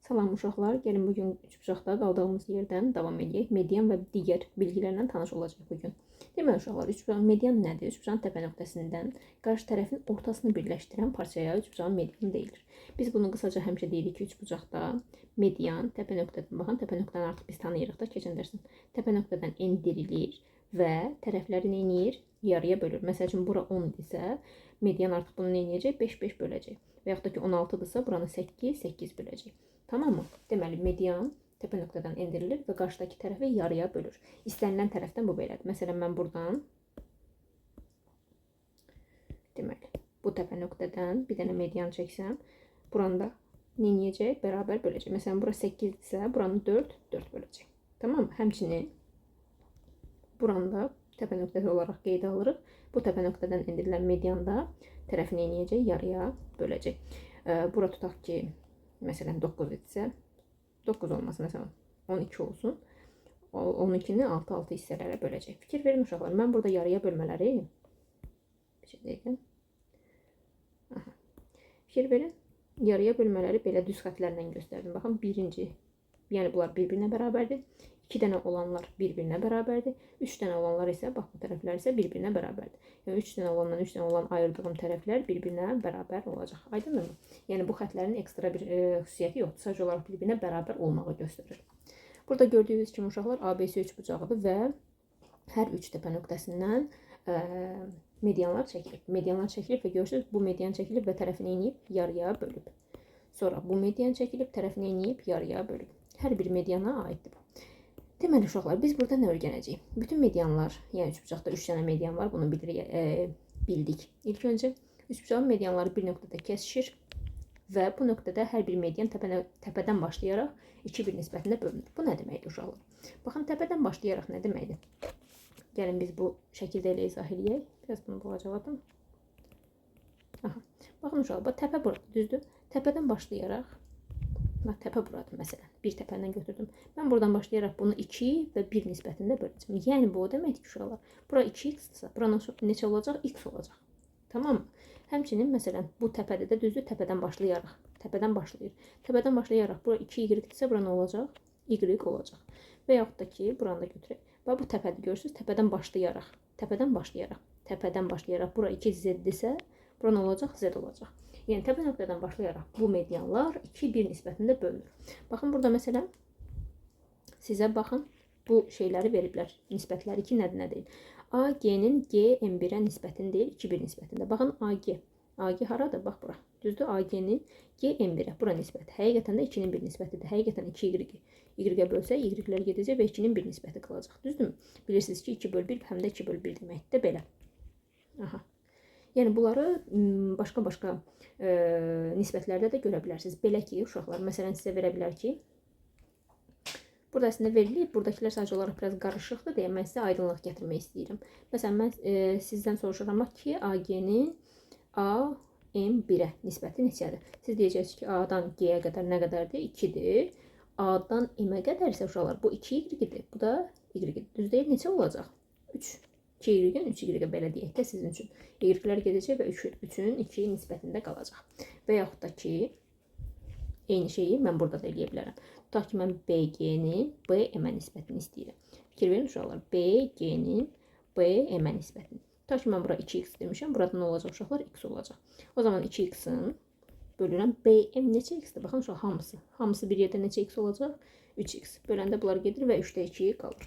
Salam uşaqlar, gəlin bugün üçbucaqda qaldığımız yerdən davam edək. Median və digər bilgilərlə tanış olacaq bugün. Deməli uşaqlar, üçbucağın median nədir? Üçbucağın təpə nöqtəsindən qarşı tərəfin ortasını birləşdirən parçaya üçbucağın median deyilir. Biz bunu qısaca həmişə deyirik ki, üçbucaqda median təpə nöqtədən, baxın, təpə nöqtəni artıq biz tanıyırıq da, keçən dərsin. Təpə nöqtədən endirilir və tərəfləri nə edir? Yarıya bölür. Məsəl üçün bura 10 idisə, median artıq bunu nə edəcək? 5-5 böləcək. Və yaxud da ki 16-dırsa, buranı 8-8 böləcək. Tamam mı? Deməli, median təpə nöqtədən endirilir və qarşıdakı tərəfi yarıya bölür. İstənilən tərəfdən bu belədir. Məsələn, mən buradan deməli, bu təpə nöqtədən bir dənə median çəksəm, buranda nə edəcək? Bərabər böləcək. Məsələn, bura 8-dirsə, buranı 4 böləcək. Tamam mı? Həmçinin buranda təpə nöqtəsi olaraq qeydə alırıq. Bu təpə nöqtədən endirilən medianda tərəfi nə edəcək? Yarıya böləcək. Bura tutaq ki, məsələn 9 etsə, 9 olmasın, məsələn 12 olsun. 12-ni 6-6 hissələrə böləcək. Fikir verin uşaqlar, mən burada yarıya bölmələri bir şey deyəcəm. Fikir verin, yarıya bölmələri belə düz xətlərlə göstərdim. Baxın, birinci, yəni bunlar bir-birinə bərabərdir. 2 dənə olanlar bir-birinə bərabərdir. 3 dənə olanlar isə, bax bu tərəflər isə bir-birinə bərabərdir. Yəni 3 dənə olandan 3 dənə olan ayırdığım tərəflər bir-birinə bərabər olacaq. Aydındır mı? Yəni bu xətlərin ekstra bir xüsusiyyəti yoxdur. Sadəcə olaraq bir-birinə bərabər olmağı göstərir. Burada gördüyünüz kimi uşaqlar ABC üçbucağıdır və hər 3 təpə nöqtəsindən medianlar çəkilib. Medianlar çəkilib və görürsünüz, bu median çəkilib və tərəfini enib yarıya bölüb. Sonra bu median çəkilib, tərəfini enib yarıya bölüb. Hər bir mediana aiddir bu. Deməli uşaqlar, biz burada nə öyrənəcəyik? Bütün medianlar, yəni üçbucaqda 3 dənə median var, bunu bildik. İlk öncə üçbucağın medianları bir nöqtədə kəsişir və bu nöqtədə hər bir median təpədən başlayaraq 2-1 nisbətində bölünür. Bu nə deməkdir uşaqlar? Baxın, təpədən başlayaraq nə deməkdir? Gəlin biz bu şəkildə elə izah edək. Biraz bunu bulacaladım. Baxın uşaqlar, təpə burada, düzdür? Təpədən başlayaraq, təpə buradır məsələn. Bir təpədən götürdüm. Mən buradan başlayaraq bunu 2 və 1 nisbətində böləcəm. Yəni bu o deməkdir ki, uşaqlar, bura 2x-dırsa, bura neçə olacaq? X olacaq. Tamam mı? Həmçinin məsələn bu təpədə də düzdür, təpədən başlayaraq. Təpədən başlayır. Təpədən başlayaraq bura 2y-dirsə, bura nə olacaq? Y olacaq. Və yaxud da ki, buranı da götürək. Bax bu təpədir, görürsünüz, təpədən başlayaraq. Təpədən başlayaraq bura 2z-dirsə, bura nə olacaq? Z olacaq. Yəni təpə nöqtədən başlayaraq bu medianlar 2-1 nisbətində bölünür. Baxın burada məsələn sizə baxın bu şeyləri veriblər. Nisbətləri ki nədir, nə deyil. AG-nin GM1-ə nisbətini deyil, 2-1 nisbətində. Baxın AG. AG haradır? Bax bura. Düzdür? AG-nin GM1-ə bura nisbəti. Həqiqətən də 2-nin 1 nisbətidir. Həqiqətən 2y. Y-ə bölsə y-lər gedəcək və 2-nin 1 nisbəti qalacaq. Düzdürmü? Bilirsiniz ki 2/1 həm də 2/1 deməkdir də belə. Yəni bunları başqa-başqa nisbətlərdə də görə bilərsiniz. Belə ki, uşaqlar, məsələn sizə verə bilər ki, burada əslində verilib, buradakilər sadəcə olaraq biraz qarışıqdır deyə mən sizə aydınlıq gətirmək istəyirəm. Məsələn, mən sizdən soruşuram ki, AG-nin AM1-ə nisbəti neçədir? Siz deyəcəksiniz ki, A-dan G-yə qədər nə qədərdir? 2-dir. A-dan M-ə qədər isə uşaqlar, bu 2y-dir, bu da y-dir. Düz deyil, neçə olacaq? 3. 2y-dən 3y belə deyək də sizin üçün. Y-lər gedəcək və 3-ün 2 nisbətində qalacaq. Və yaxud da ki, eyni şeyi mən burada da eləyə bilərəm. Tutaq ki, mən BG-nin BM-ə nisbətini istəyirəm. Fikir verin uşaqlar, BG-nin BM-ə nisbətini. Tutaq ki, mən bura 2x demişəm, burada nə olacaq uşaqlar? X olacaq. O zaman 2x-in bölürəm. BM neçə x-dir? Baxın uşaq, hamısı. Hamısı bir yerdə neçə x olacaq? 3x. Böləndə bunlar gedir və 3-də 2 qalır.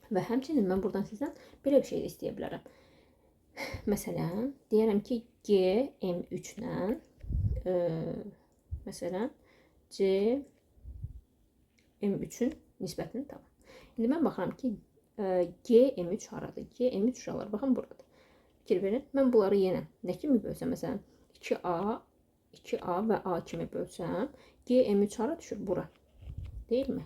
Və həmçinin mən buradan sizdən belə bir şey də istəyə bilərəm. Məsələn, deyərəm ki, GM3-lə məsələn, GM3-ün nisbətini tapın. İndi mən baxıram ki, GM3 haradır? GM3 uşaqlar, baxın buradadır. Fikir verin, mən bunları yenə nə kimi bölsəm, məsələn, 2A və A kimi bölsəm, GM3 hara düşür? Bura. Deyilmi?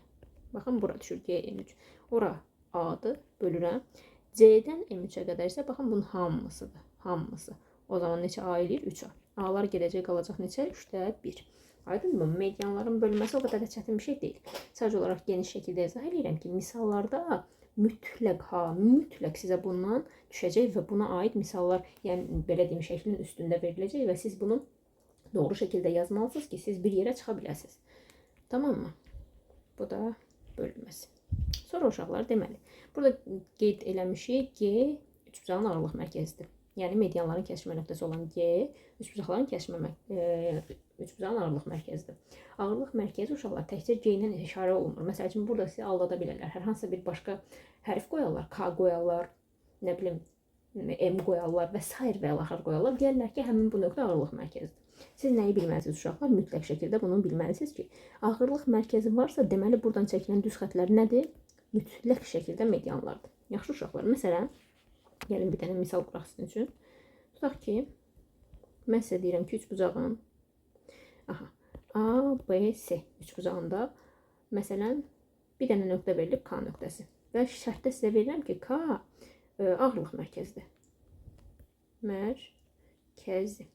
Baxın, bura düşür GM3. Ora A-dır, bölürəm. C-dən M3-ə qədər isə, baxın, bunun hamısıdır. Hamısı. O zaman neçə A eləyir? 3A. A-lar gedəcək, qalacaq neçə? 3-də 1. Aydınmı? Medianların bölünməsi o qədər də çətin bir şey deyil. Sadəcə olaraq geniş şəkildə izah edirəm ki, misallarda mütləq sizə bundan düşəcək və buna aid misallar, yəni belə deyim, şəklin üstündə veriləcək və siz bunu doğru şəkildə yazmalısınız ki, siz bir yerə çıxa biləsiniz. Tamam mı? Bu da bölünməsi. Sonra uşaqlar deməli, burada qeyd eləmişik G üçbucağın ağırlıq mərkəzidir. Yəni medianların kəsişmə nöqtəsi olan G üçbucaqların üçbucağın ağırlıq mərkəzidir. Ağırlıq mərkəzi uşaqlar təkcə G ilə işarə olunmur. Məsəl üçün burada sizi aldada bilərlər. Hər hansısa bir başqa hərf qoyarlar, K qoyarlar, nə bilim M qoyarlar və sair və ilaxır qoyarlar. Deyirlər ki, həmin bu nöqtə ağırlıq mərkəzidir. Siz nəyi bilməlisiniz uşaqlar? Mütləq şəkildə bunu bilməlisiniz ki, ağırlıq mərkəzi varsa, deməli buradan çəkilən düz xətlər nədir? Mütləq şəkildə medianlardır. Yaxşı uşaqlar, məsələn, gəlin bir dənə misal quraq sizin üçün. Tutaq ki, mən sizə deyirəm ki, üçbucağın A, B, C üçbucağında məsələn bir dənə nöqtə verilib K nöqtəsi və şərtdə sizə verirəm ki, K ağırlıq mərkəzidir. Mərkəzi.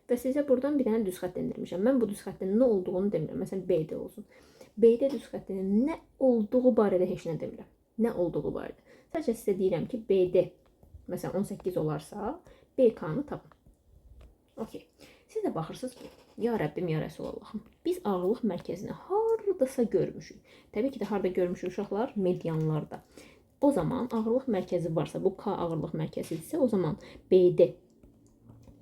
Və sizə buradan bir dənə düz xətt endirmişəm. Mən bu düz xəttin nə olduğunu demirəm. Məsələn, BD olsun. BD düz xəttinin nə olduğu barədə heç nə demirəm. Nə olduğu barədə. Sadəcə sizə deyirəm ki, BD məsələn 18 olarsa, BK-nı tapın. Okey. Siz də baxırsınız ki, ya Rəbbim, ya Rəsulallahım, biz ağırlıq mərkəzini haradasa görmüşük. Təbii ki də harada görmüşük uşaqlar? Medianlarda. O zaman ağırlıq mərkəzi varsa, bu K ağırlıq mərkəzidirsə, o zaman BD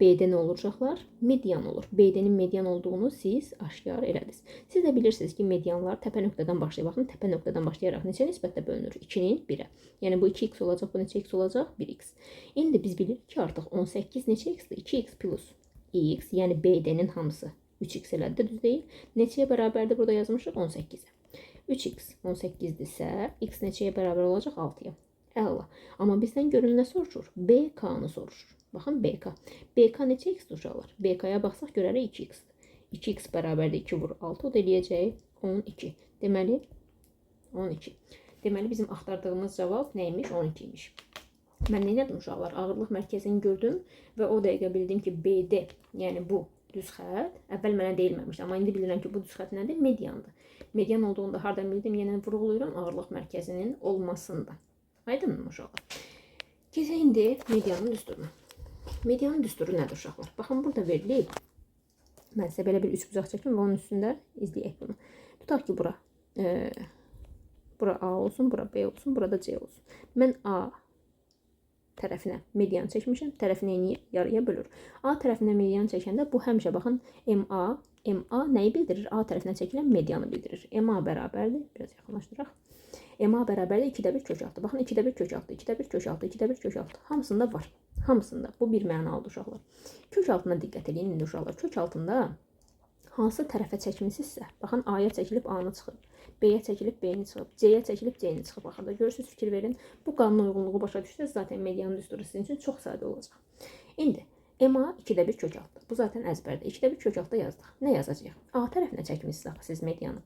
nə olur uşaqlar? Median olur. BD-nin median olduğunu siz aşkar elədiniz. Siz də bilirsiniz ki, medianlar təpə nöqtədən başlayır. Baxın, təpə nöqtədən başlayaraq neçə nisbətdə bölünür? 2-nin 1-ə. Yəni bu 2x olacaq, bu neçə x olacaq? 1x. İndi biz bilirik ki, artıq 18 neçə x-dir? 2x plus x, yəni BD-nin hamısı 3x elədi, düz deyil. Neçəyə bərabərdir? Burada yazmışıq 18-ə. 3x 18-dirsə, x neçəyə bərabər olacaq? 6-ya. Əla. Amma bizdən görün nə soruşur? BK-nı soruşur. Baxın, BK. BK neçə x-dir uşaqlar? BK-ya baxsaq görərik 2x-dir. 2x bərabərdir 2 vur 6, o da eləyəcək 12. Deməli, 12. Deməli, bizim axtardığımız cavab nəymiş? 12 imiş. Mən nə edim uşaqlar? Ağırlıq mərkəzini gördüm və o dəqiqə bildim ki, BD, yəni bu düz xət, əvvəl mənə deyilməmişdi. Amma indi bilirəm ki, bu düz xət nədir? Mediandır. Median olduğunda hardan bildim? Yenə vurğulayıram ağırlıq mərkəzinin olmasında. Aydınmı uşaqlar? Keçək indi medianın düsturuna. Medianın düsturu nədir uşaqlar? Baxın, burada verilib. Mən sizə belə bir üçbucaq çəkim və onun üstündə izləyək bunu. Tutaq ki, bura A olsun, bura B olsun, burada C olsun. Mən A tərəfinə median çəkmişəm, tərəfinə yarıya bölür. A tərəfinə median çəkəndə bu həmişə baxın MA nəyi bildirir? A tərəfinə çəkilən medianı bildirir. MA bərabərdir. Biraz yaxınlaşdıraq. MA bərabərdir 2-də 1 kök altı. Baxın, 2-də 1 kök altı, 2-də 1 kök altı, 2-də 1 kök altı. Hamısında var. Hamısında. Bu bir mənalıdır uşaqlar. Kök altına diqqət edin indi uşaqlar. Kök altında hansı tərəfə çəkmisinizsə, baxın, A-ya çəkilib A-nı çıxıb, B-yə çəkilib B-ni çıxıb, C-yə çəkilib C-ni çıxıb. Axırda görürsünüz, fikir verin. Bu qanun uyğunluğu başa düşsəz, zaten medianın düsturu sizin üçün çox sadə olacaq. İndi MA 2-də 1 kök altı. Bu zaten əzbərdir. 2-də 1 kök altı yazdıq. Nə yazacağıq? A tərəfinə çəkmişsiniz siz medianı.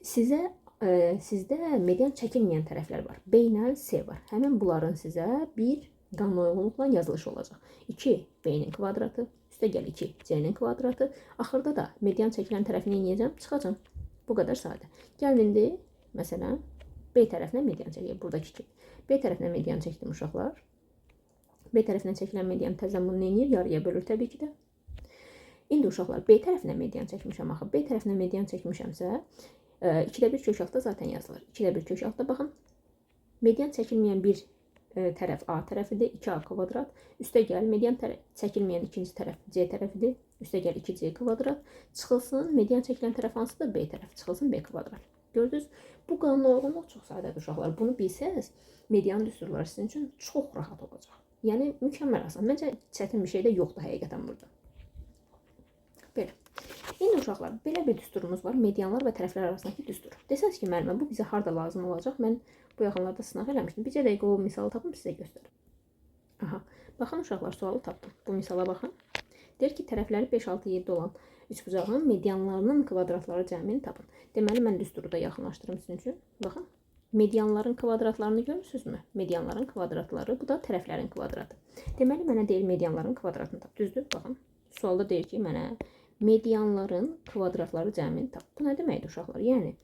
Sizdə median çəkilməyən tərəflər var. B ilə C var. Həmin bunların sizə bir qanun uyğunluqla yazılışı olacaq. 2 B-nin kvadratı, üstə gəl 2 C-nin kvadratı. Axırda da median çəkilən tərəfini eləyəcəm, çıxacam. Bu qədər sadə. Gəlin indi, məsələn, B tərəfinə median çəkək. Buradakı ki. B tərəfinə median çəkdim uşaqlar. B tərəfinə çəkilən median təzən bunu eləyir? Yarıya bölür təbii ki də. İndi uşaqlar, B tərəfinə median çəkmişəm axı. B tərəfinə median çəkmişəmsə, 2-də 1 kök altda zaten yazılır. 2-də 1 kök altda baxın. Median çəkilməyən bir tərəf A tərəfidir, 2A kvadrat. Üstə gəl, median çəkilməyən ikinci tərəf C tərəfidir. Üstə gəl 2C kvadrat. Çıxılsın, median çəkilən tərəf hansıdır? B tərəf. Çıxılsın B kvadrat. Gördünüz? Bu qanun uyğunluq çox sadədir uşaqlar. Bunu bilsəz, median düsturları sizin üçün çox rahat olacaq. Yəni, mükəmməl asan. Məncə, çətin bir şey də yoxdur həqiqətən burada. Belə. İndi uşaqlar, belə bir düsturumuz var. Medianlar və tərəflər arasındakı düstur. Desəz ki, müəllimə, bu bizə harda lazım olacaq? Mən bu yaxınlarda sınaq eləmişdim. Bircə dəqiqə o misalı tapım, sizə göstərim. Aha, baxın uşaqlar, sualı tapdım. Bu misala baxın. Deyir ki, tərəfləri 5, 6, 7 olan üçbucağın medianlarının kvadratları cəmini tapın. Deməli, mən düsturu da yaxınlaşdırım sizin üçün. Baxın, medianların kvadratlarını görürsünüzmü? Medianların kvadratları, bu da tərəflərin kvadratı. Deməli, mənə deyir medianların kvadratını tap. Düzdür? Baxın, sualda deyir ki, mənə medianların kvadratları cəmini tap. Bu nə deməkdir uşaqlar? Yəni,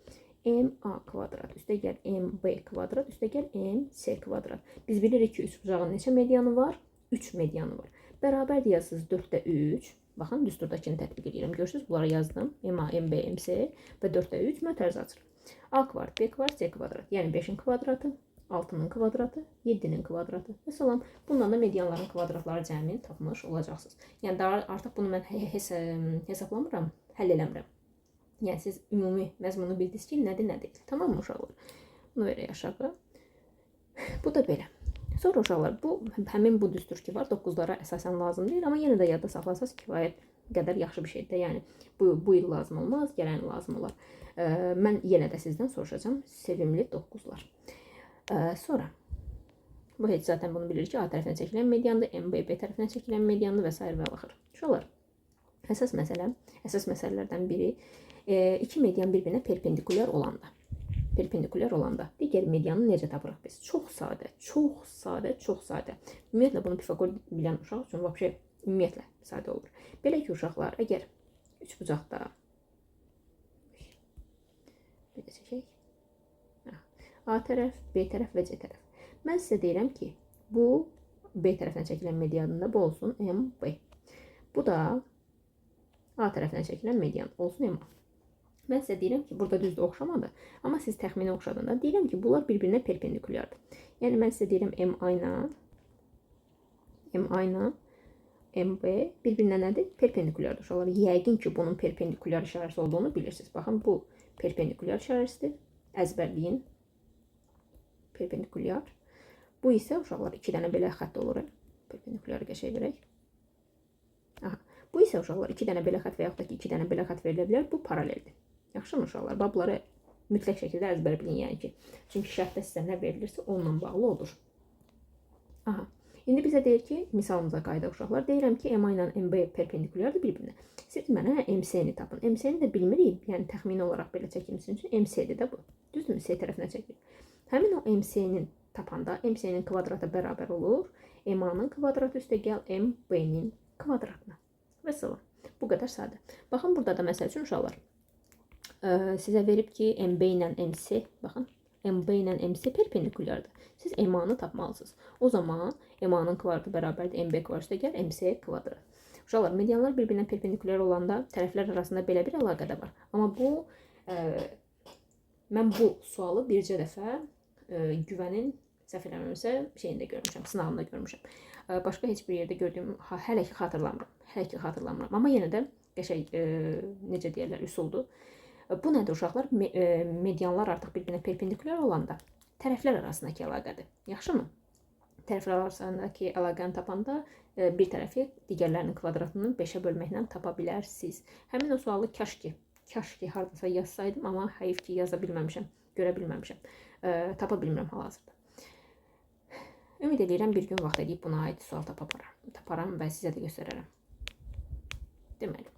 MA kvadrat, üstə gəl MB kvadrat, üstə gəl MC kvadrat. Biz bilirik ki, üçbucağın neçə medianı var? 3 medianı var. Bərabər deyəsiniz 4-də 3. Baxın, düsturdakini tətbiq edirəm. Görürsünüz, bunları yazdım. MA, MB, MC və 4-3 mötəriz açır. A kvadrat, B kvadrat, C kvadrat. Yəni 5-in kvadratı, 6-nın kvadratı, 7-nin kvadratı. Məsələn, bundan da medianların kvadratları cəmini tapmış olacaqsınız. Yəni daha artıq bunu mən hesablamıram, həll eləmirəm. Yəni siz ümumi məzmunu bildiniz ki, nədir, nə deyil. Tamam mı uşaqlar? Bunu verək aşağı. Bu da belə. Sonra uşaqlar, bu həmin bu düstur ki var, 9-lara əsasən lazım deyil, amma yenə də yadda saxlasaz kifayət qədər yaxşı bir şeydir. Yəni bu il lazım olmaz, gələn lazım olar. Mən yenə də sizdən soruşacağam sevimli 9-lar. Sonra bu heç zaten bunu bilir ki, A tərəfindən çəkilən mediandır, MB B tərəfindən çəkilən mediandır və s. və axır. Uşaqlar, əsas məsələlərdən biri iki median bir-birinə perpendikulyar olanda digər medianı necə tapırıq biz? Çox sadə. Ümumiyyətlə bunu Pifaqor bilən uşaq üçün vəbşə ümumiyyətlə sadə olur. Belə ki, uşaqlar, əgər üçbucaqda bir də çəkək. A tərəf, B tərəf və C tərəf. Mən sizə deyirəm ki, bu B tərəfindən çəkilən medianında bu olsun MB. Bu da A tərəfindən çəkilən median olsun MA. Mən sizə deyirəm ki, burada düzdür oxşamadı, amma siz təxmini oxşadığında deyirəm ki, bunlar bir-birinə perpendikulyardır. Yəni mən sizə deyirəm MA ilə MB bir-birinə nədir? Perpendikulyardır uşaqlar. Yəqin ki, bunun perpendikulyar işarəsi olduğunu bilirsiniz. Baxın, bu perpendikulyar işarəsidir. Əzbərləyin. Perpendikulyar. Bu isə uşaqlar 2 dənə belə xətt olur. Perpendikulyarı qəşəng verək. Bu isə uşaqlar 2 dənə belə xətt və yaxud da ki 2 dənə belə xətt verilə bilər. Bu paraleldir. Yaxşı mı uşaqlar? Bunları mütləq şəkildə əzbər bilin yəni ki. Çünki şərtdə sizə nə verilirsə onunla bağlı olur. İndi bizə deyir ki, misalımıza qayıdaq uşaqlar. Deyirəm ki, MA ilə MB perpendikulyardır bir-birinə. Siz mənə MC-ni tapın. MC-ni də bilmirik. Yəni təxmini olaraq belə çəkilmişsin üçün MC-dir də bu. Düzdürmü? C tərəfinə çəkilir. Həmin o MC-nin tapanda MC-nin kvadratı bərabər olur. MA-nın kvadratı üstə gəl MB-nin kvadratına. Və salam. Bu qədər sadə. Baxın, burada da məsəl üçün uşaqlar. Sizə verib ki, MB ilə MC, baxın, MB ilə MC perpendikulyardır. Siz MA-nı tapmalısınız. O zaman MA-nın kvadratı bərabərdir MB kvadratı üstə gəl MC kvadrat. Uşaqlar, medianlar bir-birinə perpendikulyar olanda tərəflər arasında belə bir əlaqə də var. Amma bu, mən bu sualı bircə dəfə Güvənin səhv eləmirəmsə şeyində görmüşəm, sınavında görmüşəm. Başqa heç bir yerdə gördüyüm hələ ki xatırlamıram. Amma yenə də qəşəng necə deyirlər, üsuldur. Bu nədir uşaqlar? Medianlar artıq bir-birinə perpendikulyar olanda tərəflər arasındakı əlaqədir. Yaxşımı? Tərəflər arasındakı əlaqəni tapanda bir tərəfi digərlərinin kvadratını 5-ə bölməklə tapa bilərsiniz. Həmin o sualı kaş ki hardasa yazsaydım, amma həyif ki yaza bilməmişəm, görə bilməmişəm. Tapa bilmirəm hal-hazırda. Ümid edirəm bir gün vaxt edib buna aid sual taparam və sizə də göstərərəm. Deməli.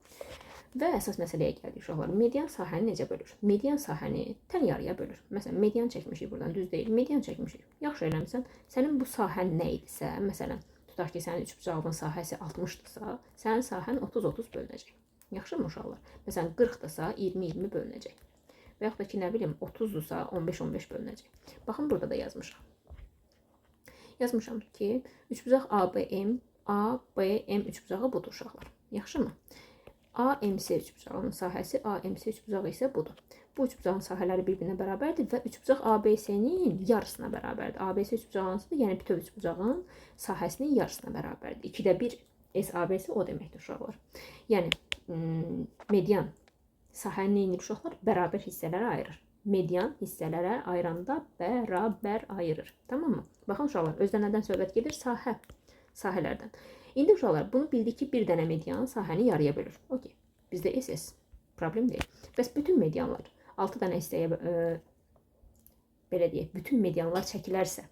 Və əsas məsələyə gəldik uşaqlar. Median sahəni necə bölür? Median sahəni tən yarıya bölür. Məsələn, median çəkmişik buradan, düz deyil. Median çəkmişik. Yaxşı eləmişsən. Sənin bu sahən nə idisə, məsələn, tutaq ki, sənin üçbucağın sahəsi 60-dırsa, sənin sahən 30-30 bölünəcək. Yaxşı mı uşaqlar? Məsələn, 40-dırsa 20-20 bölünəcək. Və yaxud da ki, nə bilim, 30-dursa 15-15 bölünəcək. Baxın, burada da yazmışam. Yazmışam ki, üçbucaq ABM üçbucağı budur uşaqlar. Yaxşı mı? AMC üçbucağının sahəsi AMC üçbucağı isə budur. Bu üçbucağın sahələri bir-birinə bərabərdir və üçbucaq ABC-nin yarısına bərabərdir. ABC üçbucağı hansıdır? Yəni bütöv üçbucağın sahəsinin yarısına bərabərdir. 2də 1 SABC o deməkdir uşaqlar. Yəni median sahəni nə edir uşaqlar? Bərabər hissələrə ayırır. Median hissələrə ayıranda bərabər ayırır. Tamam mı? Baxın uşaqlar, özdə nədən söhbət gedir? Sahələrdən. İndi uşaqlar, bunu bildik ki, bir dənə median sahəni yarıya bölür. Okey. Bizdə SS. Problem deyil. Bəs bütün medianlar 6 dənə hissəyə belə deyək, bütün medianlar çəkilərsə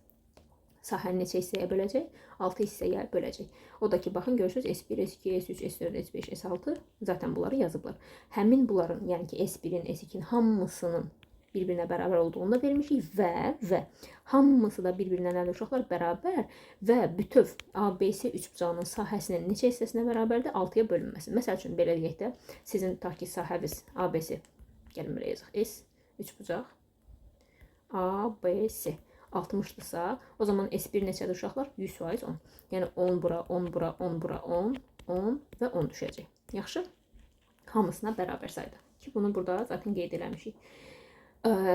sahəni neçə hissəyə böləcək? 6 hissəyə böləcək. O da ki, baxın, görürsünüz S1, S2, S3, S4, S5, S6 zaten bunları yazıblar. Həmin bunların, yəni ki, S1-in, S2-nin hamısının bir-birinə bərabər olduğunu da vermişik və hamısı da bir-birinə nədir uşaqlar? Bərabər və bütöv ABC üçbucağının sahəsinin neçə hissəsinə bərabərdir? 6-ya bölünməsin. Məsəl üçün, belə deyək də, sizin tutaq ki, sahəviz ABC, gəlin belə yazıq, S üçbucaq ABC 60-dırsa, o zaman S1 neçədir uşaqlar? 100% 10. Yəni 10 bura, 10 bura, 10 bura, 10, 10 və 10 düşəcək. Yaxşı? Hamısına bərabər sayda. Ki bunu burada zaten qeyd eləmişik.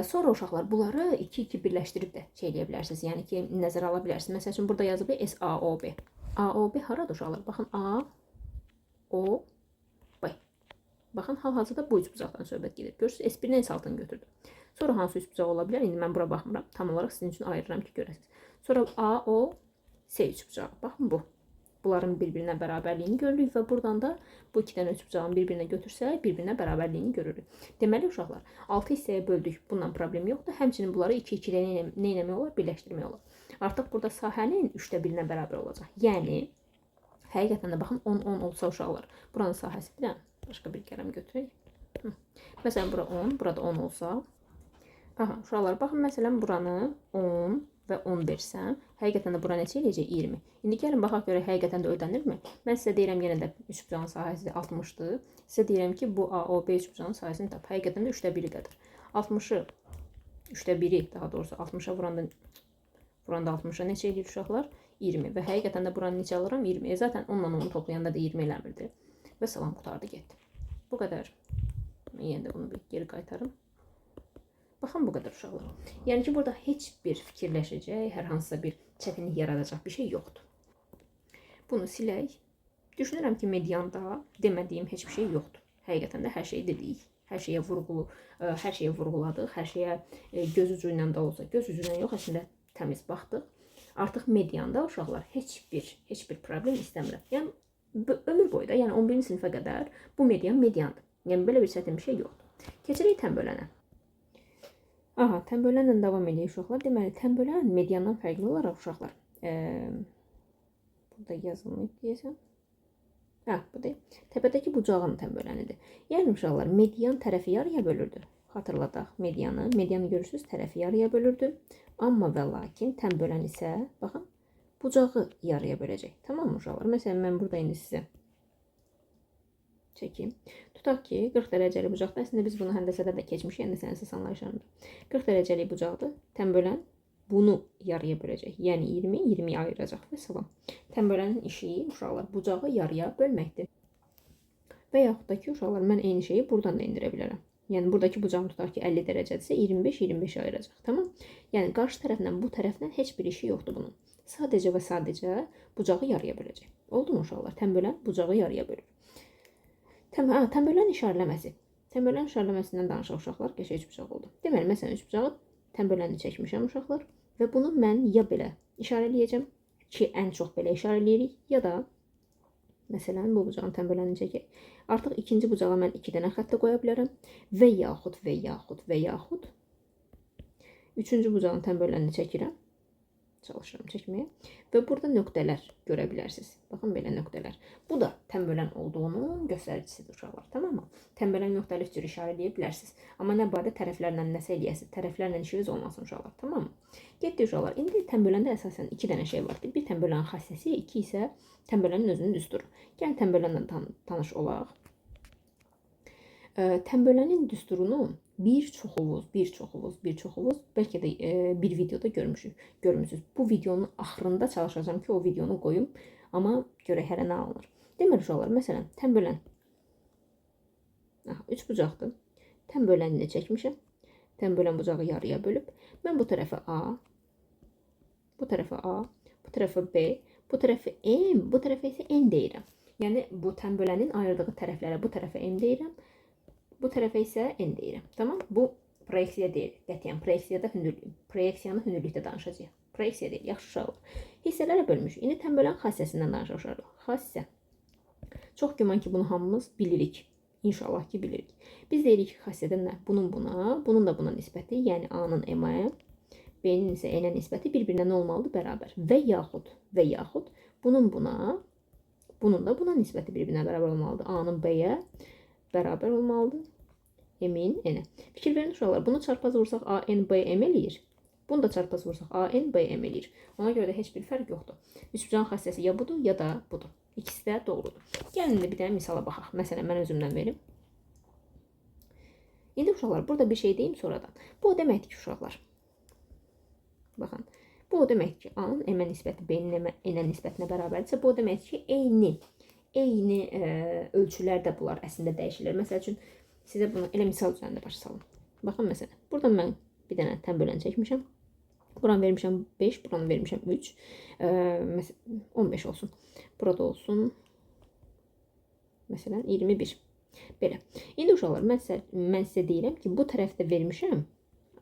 Sonra uşaqlar bunları 2-2 birləşdirib də şey eləyə bilərsiniz. Yəni ki, nəzərə ala bilərsiniz. Məsəl üçün burada yazıb SAOB. AOB haradır uşaqlar? Baxın A, O, B. Baxın hal-hazırda bu üçbucaqdan söhbət gedir. Görürsünüz, S1-in en altını götürdüm. Sonra hansı üçbucaq ola bilər? İndi mən bura baxmıram. Tam olaraq sizin üçün ayırıram ki, görəsiniz. Sonra A, O, S üçbucağı. Baxın bu. Bunların bir-birinə bərabərliyini görürük və buradan da bu iki dənə üçbucağın bir-birinə götürsək, bir-birinə bərabərliyini görürük. Deməli uşaqlar, 6 hissəyə böldük. Bundan problem yoxdur. Həmçinin bunları 2-2 ilə nə etmək olar? Birləşdirmək olar. Artıq burada sahənin 3də 1-nə bərabər olacaq. Yəni həqiqətən də baxın 10-10 olsa uşaqlar, buranın sahəsi bilən başqa bir qələm götürək. Məsələn, bura 10, burada 10 olsa. Aha, uşaqlar, baxın məsələn buranı 10 və 10 versəm, həqiqətən də bura neçə eləyəcək? 20. İndi gəlin baxaq görə həqiqətən də ödənirmi? Mən sizə deyirəm yenə də üçbucağın sahəsi 60-dır. Sizə deyirəm ki, bu AOB üçbucağın sahəsini tap. Həqiqətən də 3də 1-i qədər. 60-ı 3də 1-i, daha doğrusu 60-a vuranda 60-a neçə eləyir uşaqlar? 20. Və həqiqətən də buranı neçə alıram? 20. Zaten 10 ilə 10-u toplayanda da 20 eləmirdi. Və salam qutardı getdi. Bu qədər. Yenə də bunu bir geri qaytarım. Baxın bu qədər uşaqlar. Yəni ki, burada heç bir fikirləşəcək, hər hansısa bir çətinlik yaradacaq bir şey yoxdur. Bunu silək. Düşünürəm ki, medianda demədiyim heç bir şey yoxdur. Həqiqətən də hər şeyi dedik. Hər şeyə vurğuladıq. Hər şeyə göz ucu ilə də olsa, göz ucu ilə yox, əslində təmiz baxdıq. Artıq medianda uşaqlar heç bir problem istəmirəm. Yəni ömür boyu da, yəni 11-ci sinifə qədər bu mediandır. Yəni belə bir çətin bir şey yoxdur. Keçirik tənbölənə. Aha, tənbölənlə davam edirik uşaqlar. Deməli, tənbölən mediandan fərqli olaraq uşaqlar. Burada yazılmayıb deyəsəm. Bu deyil. Təpədəki bucağın tənbölənidir. Yəni uşaqlar, median tərəfi yarıya bölürdü. Xatırladaq medianı. Medianı görürsünüz, tərəfi yarıya bölürdü. Amma və lakin tənbölən isə, baxın, bucağı yarıya böləcək. Tamam mı uşaqlar? Məsələn, mən burada indi sizə çəkeyim. Tutaq ki, 40 dərəcəli bucaqda, əslində biz bunu həndəsədə də keçmişik, həndəsənin anlayışlarında. 40 dərəcəli bucaqdır, tənbölən bunu yarıya böləcək. Yəni 20-20-yə ayıracaq və salam. Tənbölənin işi uşaqlar bucağı yarıya bölməkdir. Və yaxud da ki, uşaqlar mən eyni şeyi buradan da indirə bilərəm. Yəni buradakı bucağım tutaq ki 50 dərəcədirsə 25-25 ayıracaq. Tamam? Yəni qarşı tərəflə bu tərəflə heç bir işi yoxdur bunun. Sadəcə və sadəcə bucağı yarıya böləcək. Oldu mu uşaqlar? Tənbölən bucağı yarıya bölür. Tənbölən işarələməsi. Tənbölən işarələməsindən danışaq uşaqlar. Qəşəng üçbucaq oldu. Deməli, məsələn, üçbucağı tənböləni çəkmişəm uşaqlar. Və bunu mən ya belə işarələyəcəm ki, ən çox belə işarələyirik, ya da məsələn, bu bucağın tənböləni çəkək. Artıq ikinci bucağa mən 2 dənə xəttə qoya bilərəm. Və yaxud üçüncü bucağın tənböləni çəkirəm. Çalışıram çəkməyə. Və burada nöqtələr görə bilərsiniz. Baxın, belə nöqtələr. Bu da tənbölən olduğunun göstəricisidir uşaqlar. Tamam mı? Tənbölən müxtəlif cür işarələyə bilərsiniz. Amma nə barədə tərəflərlə nəsə eləyəsiniz. Tərəflərlə işiniz olmasın uşaqlar. Tamam mı? Getdik uşaqlar. İndi tənböləndə əsasən 2 dənə şey var. Bir tənbölənin xassəsi, 2 isə tənbölənin özünün düsturu. Yəni tənbölənlə tanış olaq. Tənbölənin düsturunu bir çoxumuz, bəlkə də bir videoda görmüşsünüz. Bu videonun axırında çalışacağım ki, o videonu qoyum, amma görək hələ nə alınır. Deməli uşaqlar, məsələn, tənbölən. Üç bucaqdır. Tənbölənini çəkmişəm. Tənbölən bucağı yarıya bölüb. Mən bu tərəfə A, bu tərəfə B, bu tərəfə M, bu tərəfə isə N deyirəm. Yəni, bu tənbölənin ayırdığı tərəflərə bu tərəfə M deyirəm. Bu tərəfə isə N deyirəm. Tamam? Bu proyeksiya deyil. Qətiyyən proyeksiyanı hündürlükdə danışacağıq. Proyeksiya deyil. Yaxşı uşaqlar. Hissələrə bölmüşük. İndi tənbölən xassəsindən danışaq uşaqlar. Xassə. Çox güman ki, bunu hamımız bilirik. İnşallah ki, bilirik. Biz deyirik ki, xassədə nə? Bunun buna, bunun da buna nisbəti, yəni A-nın M-ə, B-nin isə N-ə nisbəti bir-birinə nə olmalıdır? Bərabər. Və yaxud bunun buna, bunun da buna nisbəti bir-birinə bərabər olmalıdır. A-nın B-yə bərabər olmalıdır. M-in N-ə. Fikir verin uşaqlar, bunu çarpaz vursaq A-N, B-M eləyir. Bunu da çarpaz vursaq A-N, B-M eləyir. Ona görə də heç bir fərq yoxdur. Üçbucağın xassəsi ya budur, ya da budur. İkisi də doğrudur. Gəlin də bir dənə misala baxaq. Məsələn, mən özümdən verim. İndi uşaqlar, burada bir şey deyim sonradan. Bu o deməkdir ki, uşaqlar. Baxın. Bu o deməkdir ki, A-nın M-ə nisbəti B-nin N-ə nisbətinə bərabərdirsə, bu o deməkdir ki, eyni eyni ölçülər də bunlar əslində dəyişirlər. Məsəl üçün sizə bunu elə misal üzərində başa salım. Baxın məsələn, burada mən bir dənə tənbölən çəkmişəm. Buranı vermişəm 5, buranı vermişəm 3. Məsələn 15 olsun. Burada olsun məsələn 21. Belə. İndi uşaqlar mən sizə deyirəm ki, bu tərəfdə vermişəm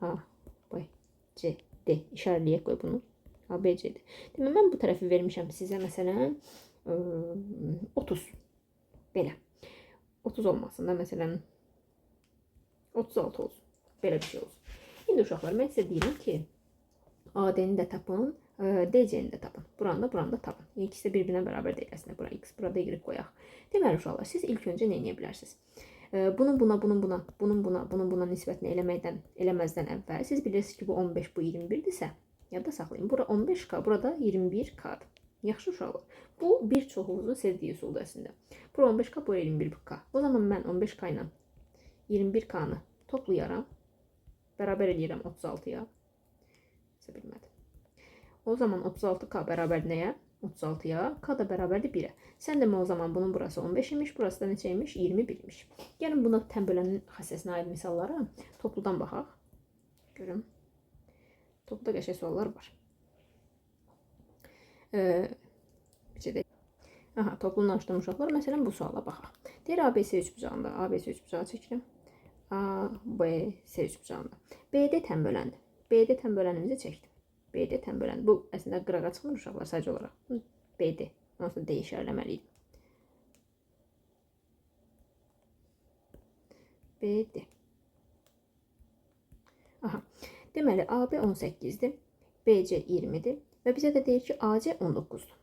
A, B, C, D. İşarələyək qoy bunu. A, B, C, D. Demək mən bu tərəfi vermişəm sizə məsələn 30. Belə. 30 olmasın da məsələn 36 olsun. Belə bir şey olsun. İndi uşaqlar mən sizə deyirəm ki, AD-ni də tapın, DC-ni də tapın. Buranı da tapın. İkisi də bir-birinə bərabər deyil əslində. Bura X, burada Y qoyaq. Deməli uşaqlar, siz ilk öncə nə edə bilərsiniz? Bunun buna nisbətini eləməzdən əvvəl siz bilirsiniz ki, bu 15, bu 21-dirsə, yadda saxlayın. Bura 15K, burada 21K-dır. Yaxşı uşaqlar. Bu bir çoxumuzun sevdiyi üsuldur əslində. Bura 15K, bura 21K. O zaman mən 15K ilə 21K-nı toplayaram. Bərabər eləyirəm 36-ya. Sizə bilmədim. O zaman 36K bərabər nəyə? 36-ya. K da bərabərdir 1-ə. Sən demə o zaman bunun burası 15 imiş, burası da neçə imiş? 21 imiş. Gəlin buna tənbölənin xassəsinə aid misallara topludan baxaq. Görün. Topluda qəşəng suallar var. Aha, topluluğunu açdım uşaqlar. Məsələn, bu suala baxaq. Deyir ABC üçbucağında. ABC üçbucağı çəkirəm. ABC üçbucağında. BD tənböləndir. BD tənbölənimizi çəkdim. BD tənbölən. Bu əslində qırağa çıxmır uşaqlar sadəcə olaraq. BD. Ondan sonra D işarələməliydim. BD. Aha. Deməli AB 18-dir. BC 20-dir. Və bizə də deyir ki, AC 19-dur.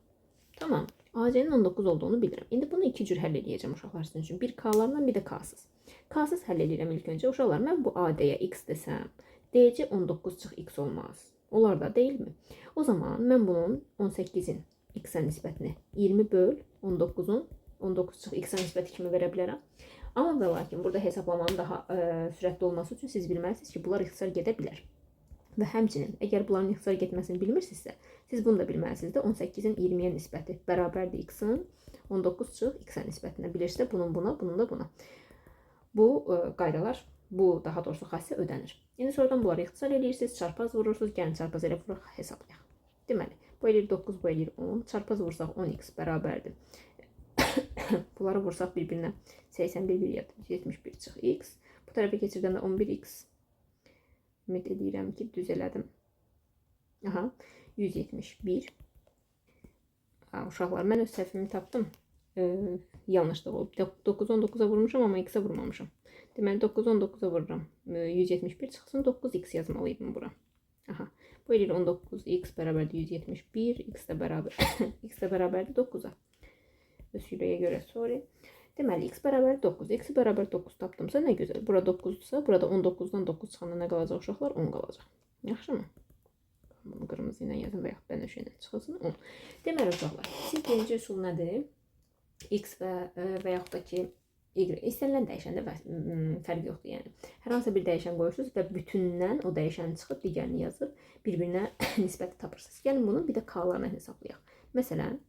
Tamam. AC-nin 19 olduğunu bilirəm. İndi bunu iki cür həll edəcəm uşaqlar sizin üçün. Bir K-larla, bir də K-sız. K-sız həll edirəm ilk öncə. Uşaqlar, mən bu AD-yə X desəm, DC 19 çıx X olmaz. Onlar da deyilmi? O zaman mən bunun 18-in X-ə nisbətini 20 böl 19-un 19 çıx X-ə nisbəti kimi verə bilərəm. Amma və lakin burada hesablamanın daha sürətli olması üçün siz bilməlisiniz ki, bunlar ixtisar gedə bilər. Və həmçinin, əgər bunların ixtisar getməsini bilmirsinizsə, siz bunu da bilməlisiniz də 18-in 20-yə nisbəti bərabərdir X-in 19 çıx X-ə nisbətinə. Bilirsə bunun buna, bunun da buna. Bu qaydalar, bu daha doğrusu xassə ödənir. İndi sonradan bunları ixtisar edirsiniz, çarpaz vurursunuz, gəlin çarpaz elə vuraq, hesablayaq. Deməli, bu eləyir 9, bu eləyir 10. Çarpaz vursaq 10x bərabərdir. Bunları vursaq bir-birinə 81, 71 çıx x. Bu tərəfə keçirdən də 11x. Ümid edirəm ki, düz elədim. Aha, 171. Uşaqlar, mən öz səhvimi tapdım. Yanlışlıq olub. 9-u 19-a vurmuşam, amma x-ə vurmamışam. Deməli, 9-u 19-a vururam. 171 çıxsın, 9x yazmalıydım bura. Aha, bu eləyir 19x bərabərdir 171, x də bərabərdir 9-a. Üsüləyə görə sorry. Deməli, x bərabər 9. X bərabər 9 tapdımsa nə gözəl. Burada 9-dursa, burada 19-dan 9 çıxanda nə qalacaq uşaqlar? 10 qalacaq. Yaxşı mı? Bunu qırmızı ilə yazın və yaxud bənövşə ilə çıxılsın 10. Deməli uşaqlar, siz birinci üsul nədir? X və yaxud da ki, Y. İstənilən dəyişəndə fərq yoxdur. Yəni, hər hansı bir dəyişən qoyursunuz və bütündən o dəyişəni çıxıb digərini yazıb bir-birinə nisbəti tapırsınız. Gəlin bunu bir də K-larla hesablayaq. Məsələn,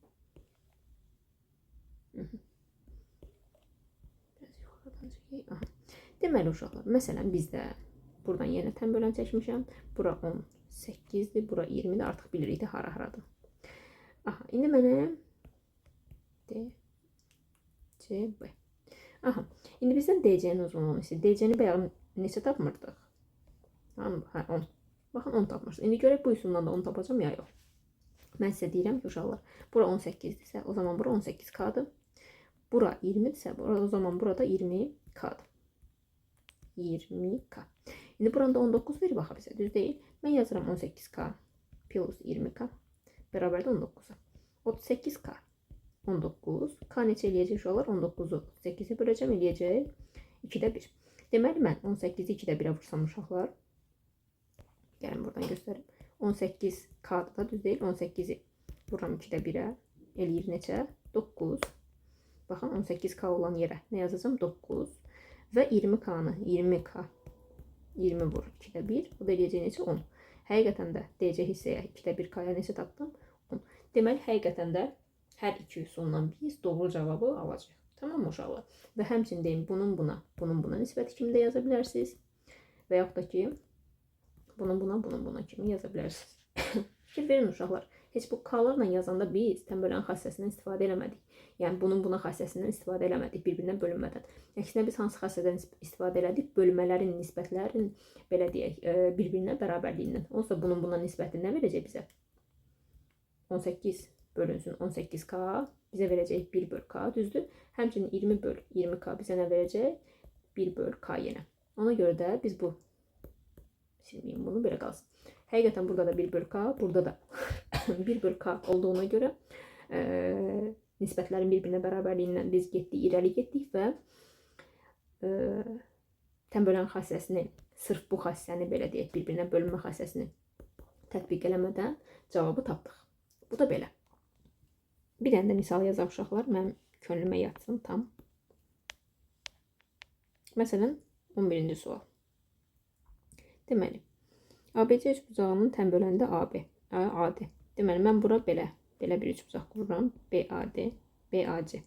deməli uşaqlar, məsələn bizdə buradan yenə tənbölən çəkmişəm. Bura 18-dir, bura 20-dir. Artıq bilirik də hara-haradır. Aha, indi mənə D, C, B. Aha, indi bizdən DC-nin uzunluğunu istəyir. DC-ni bayaq neçə tapmırdıq? Hə, 10. Baxın, 10 tapmışıq. İndi görək bu üsuldan da 10 tapacam ya yox. Mən sizə deyirəm ki, uşaqlar, bura 18-dirsə, o zaman bura 18K-dır. Bura 20-dirsə, o zaman burada 20K-dır. 20K. İndi buranda 19 verir baxa bizə, düz deyil. Mən yazıram 18K plus 20K bərabərdə 19-a. 38K 19. K neçə eləyəcək uşaqlar? 19-u 8-ə böləcəm, eləyəcək 2-də 1. Deməli, mən 18-i 2-də 1-ə vursam uşaqlar. Gəlin buradan göstərim. 18K-dır da düz deyil. 18-i vuram 2-də 1-ə. Eləyir neçə? 9. Baxın, 18K olan yerə nə yazacağım? 9. Və 20K-nı 20K 20 vur 2-də 1. Bu da eləyəcək neçə? 10. Həqiqətən də DC hissəyə 2-də 1 K-ya neçə tapdım? 10. Deməli, həqiqətən də Hər iki üsuldan biz doğru cavabı alacağıq. Tamam mı uşaqlar? Və həmçinin deyin bunun buna nisbəti kimi də yaza bilərsiniz. Və yaxud da ki, bunun buna kimi yaza bilərsiniz. Fikir verin uşaqlar. Heç bu k-larla yazanda biz tənbəllərin xassəsindən istifadə eləmədik. Yəni bunun buna xassəsindən istifadə eləmədik bir-birinə bölünmədən. Əksinə biz hansı xassədən istifadə elədik? Bölmələrin, nisbətlərin, belə deyək, bir-birinə bərabərliyindən. Onsuz da bunun buna nisbəti nə verəcək bizə? 18 bölünsün 18k bizə verəcək 1 böl k, düzdür? Həmçinin 20 böl 20k bizə nə verəcək? 1 böl k yenə. Ona görə də biz bu silməyim bunu, belə qalsın. Həqiqətən burada da 1 böl k, burada da 1 böl k olduğuna görə nisbətlərin bir-birinə bərabərliyindən biz getdik, irəli getdik və tənbölən xassəsini, sırf bu xassəni belə deyək, bir-birinə bölünmə xassəsini tətbiq eləmədən cavabı tapdıq. Bu da belə. Bir dənə də misal yazaq uşaqlar, mənim könlümə yatsın tam. Məsələn, 11-ci sual. Deməli, ABC üçbucağının tənböləndə AB, AD. Deməli, mən bura belə bir üçbucaq qururam. BAD, BAC.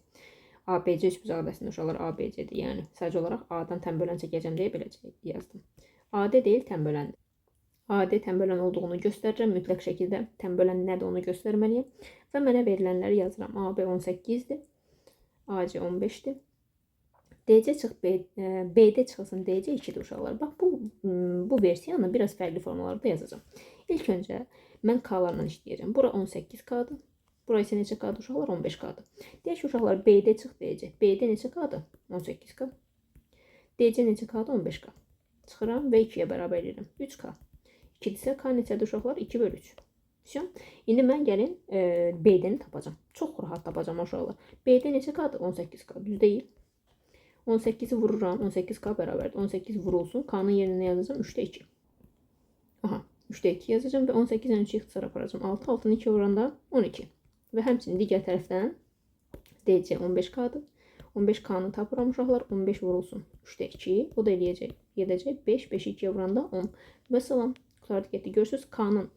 ABC üçbucağı da əslində uşaqlar ABC'dir. Yəni, sadəcə olaraq A-dan tənbölən çəkəcəm deyə belə yazdım. AD deyil, tənböləndir. AD tənbölən olduğunu göstərirəm. Mütləq şəkildə tənbölən nədir onu göstərməliyəm. Və mənə verilənləri yazıram. AB 18-dir. AC 15-dir. DC çıx BD çıxılsın DC 2-dir uşaqlar. Bax, bu versiyanı biraz fərqli formalarda yazacağım. İlk öncə mən k-larla işləyəcəm. Bura 18k-dır. Bura isə neçə k-dır uşaqlar? 15k-dır. Deyək ki, uşaqlar BD çıx DC. BD neçə k-dır? 18k. DC neçə k-dır? 15k. Çıxıram və 2-yə bərabər edirəm. 3k. 2-dirsə k neçədir uşaqlar? 2 bölü 3. İndi mən gəlin BD-ni tapacağım. Çox rahat tapacağım uşaqlar. BD neçə k-dır? 18k. Düz deyil. 18-i vururam. 18k bərabərdir. 18 vurulsun. K-nın yerinə yazacağım. 3-də 2. Aha. 3-də 2 yazacağım və 18-dən 3-ü ixtisara aparacağım. 6, 6-nı 2 vuranda 12. Və həmçinin digər tərəfdən DC 15k-dır. 15k-nı tapıram uşaqlar. 15 vurulsun. 3-də 2. O da gedəcək. 5, 5-i 2-yə vuranda 10. Və salam. Qurtardı getdi. Görürsünüz, k-nın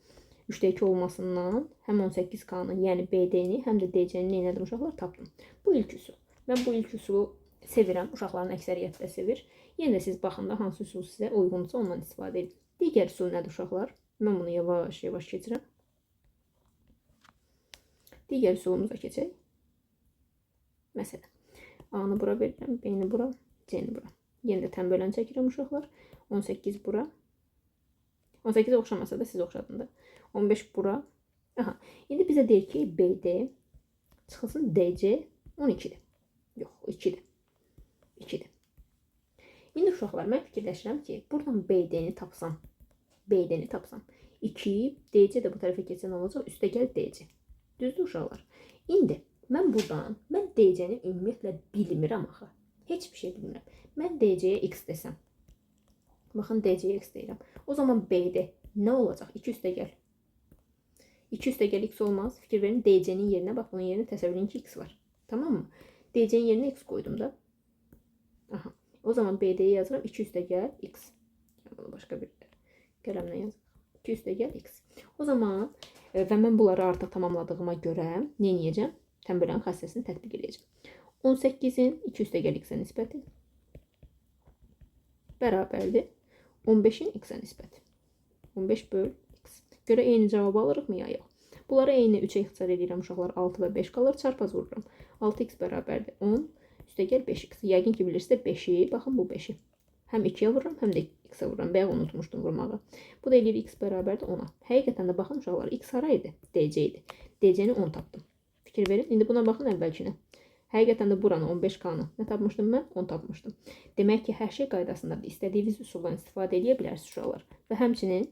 3-də 2 olmasından həm 18k-nın, yəni BD-ni, həm də DC-ni neynədim uşaqlar? Tapdım. Bu ilk üsul. Mən bu ilk üsulu sevirəm. Uşaqların əksəriyyəti də sevir. Yenə də siz baxın da hansı üsul sizə uyğunsa ondan istifadə edin. Digər üsul nədir uşaqlar? Mən bunu yavaş-yavaş keçirəm. Digər üsulumuza keçək. Məsələn, A-nı bura verirəm, B-ni bura, C-ni bura. Yenə də tənbölən çəkirəm uşaqlar. 18 bura. 18 oxşamasa da siz oxşadın da. 15 bura. Aha. İndi bizə deyir ki, BD çıxılsın DC 12-dir. Yox, 2-dir. 2-dir. İndi uşaqlar, mən fikirləşirəm ki, buradan BD-ni tapsam, 2, DC də bu tərəfə keçən olacaq, üstə gəl DC. Düzdür uşaqlar? İndi mən buradan, mən DC-ni ümumiyyətlə bilmirəm axı. Heç bir şey bilmirəm. Mən DC-yə X desəm. Baxın, DC-yə X deyirəm. O zaman BD nə olacaq? 2 üstə gəl. 2 üstə gəl X olmaz. Fikir verin, DC-nin yerinə, bax bunun yerinə təsəvvür edin ki, X var. Tamam mı? DC-nin yerinə X qoydum da. Aha. O zaman BD-yi yazıram. 2 üstə gəl X. Bunu başqa bir qələmlə yazıram. 2 üstə gəl X. O zaman və mən bunları artıq tamamladığıma görə nə edəcəm? Tənbölən xassəsini tətbiq edəcəm. 18-in 2 üstə gəl X-ə nisbəti bərabərdir 15-in X-ə nisbəti. 15 böl X. Görə eyni cavabı alırıq mı ya yox? Bunları eyni 3-ə ixtisar edirəm uşaqlar. 6 və 5 qalır. Çarpaz vururam. 6x bərabərdir 10. Üstə gəl 5x. Yəqin ki, bilirsiniz 5-i. Baxın bu 5-i. Həm 2-yə vururam, həm də x-ə vururam. Bayaq unutmuşdum vurmağı. Bu da eləyir x bərabərdir 10-a. Həqiqətən də baxın uşaqlar, x hara idi? DC idi. DC-ni 10 tapdım. Fikir verin. İndi buna baxın əvvəlkinə. Həqiqətən də buranı 15k-nı nə tapmışdım mən? 10 tapmışdım. Demək ki, hər şey qaydasındadır. İstədiyiniz üsuldan istifadə edə bilərsiniz uşaqlar. Və həmçinin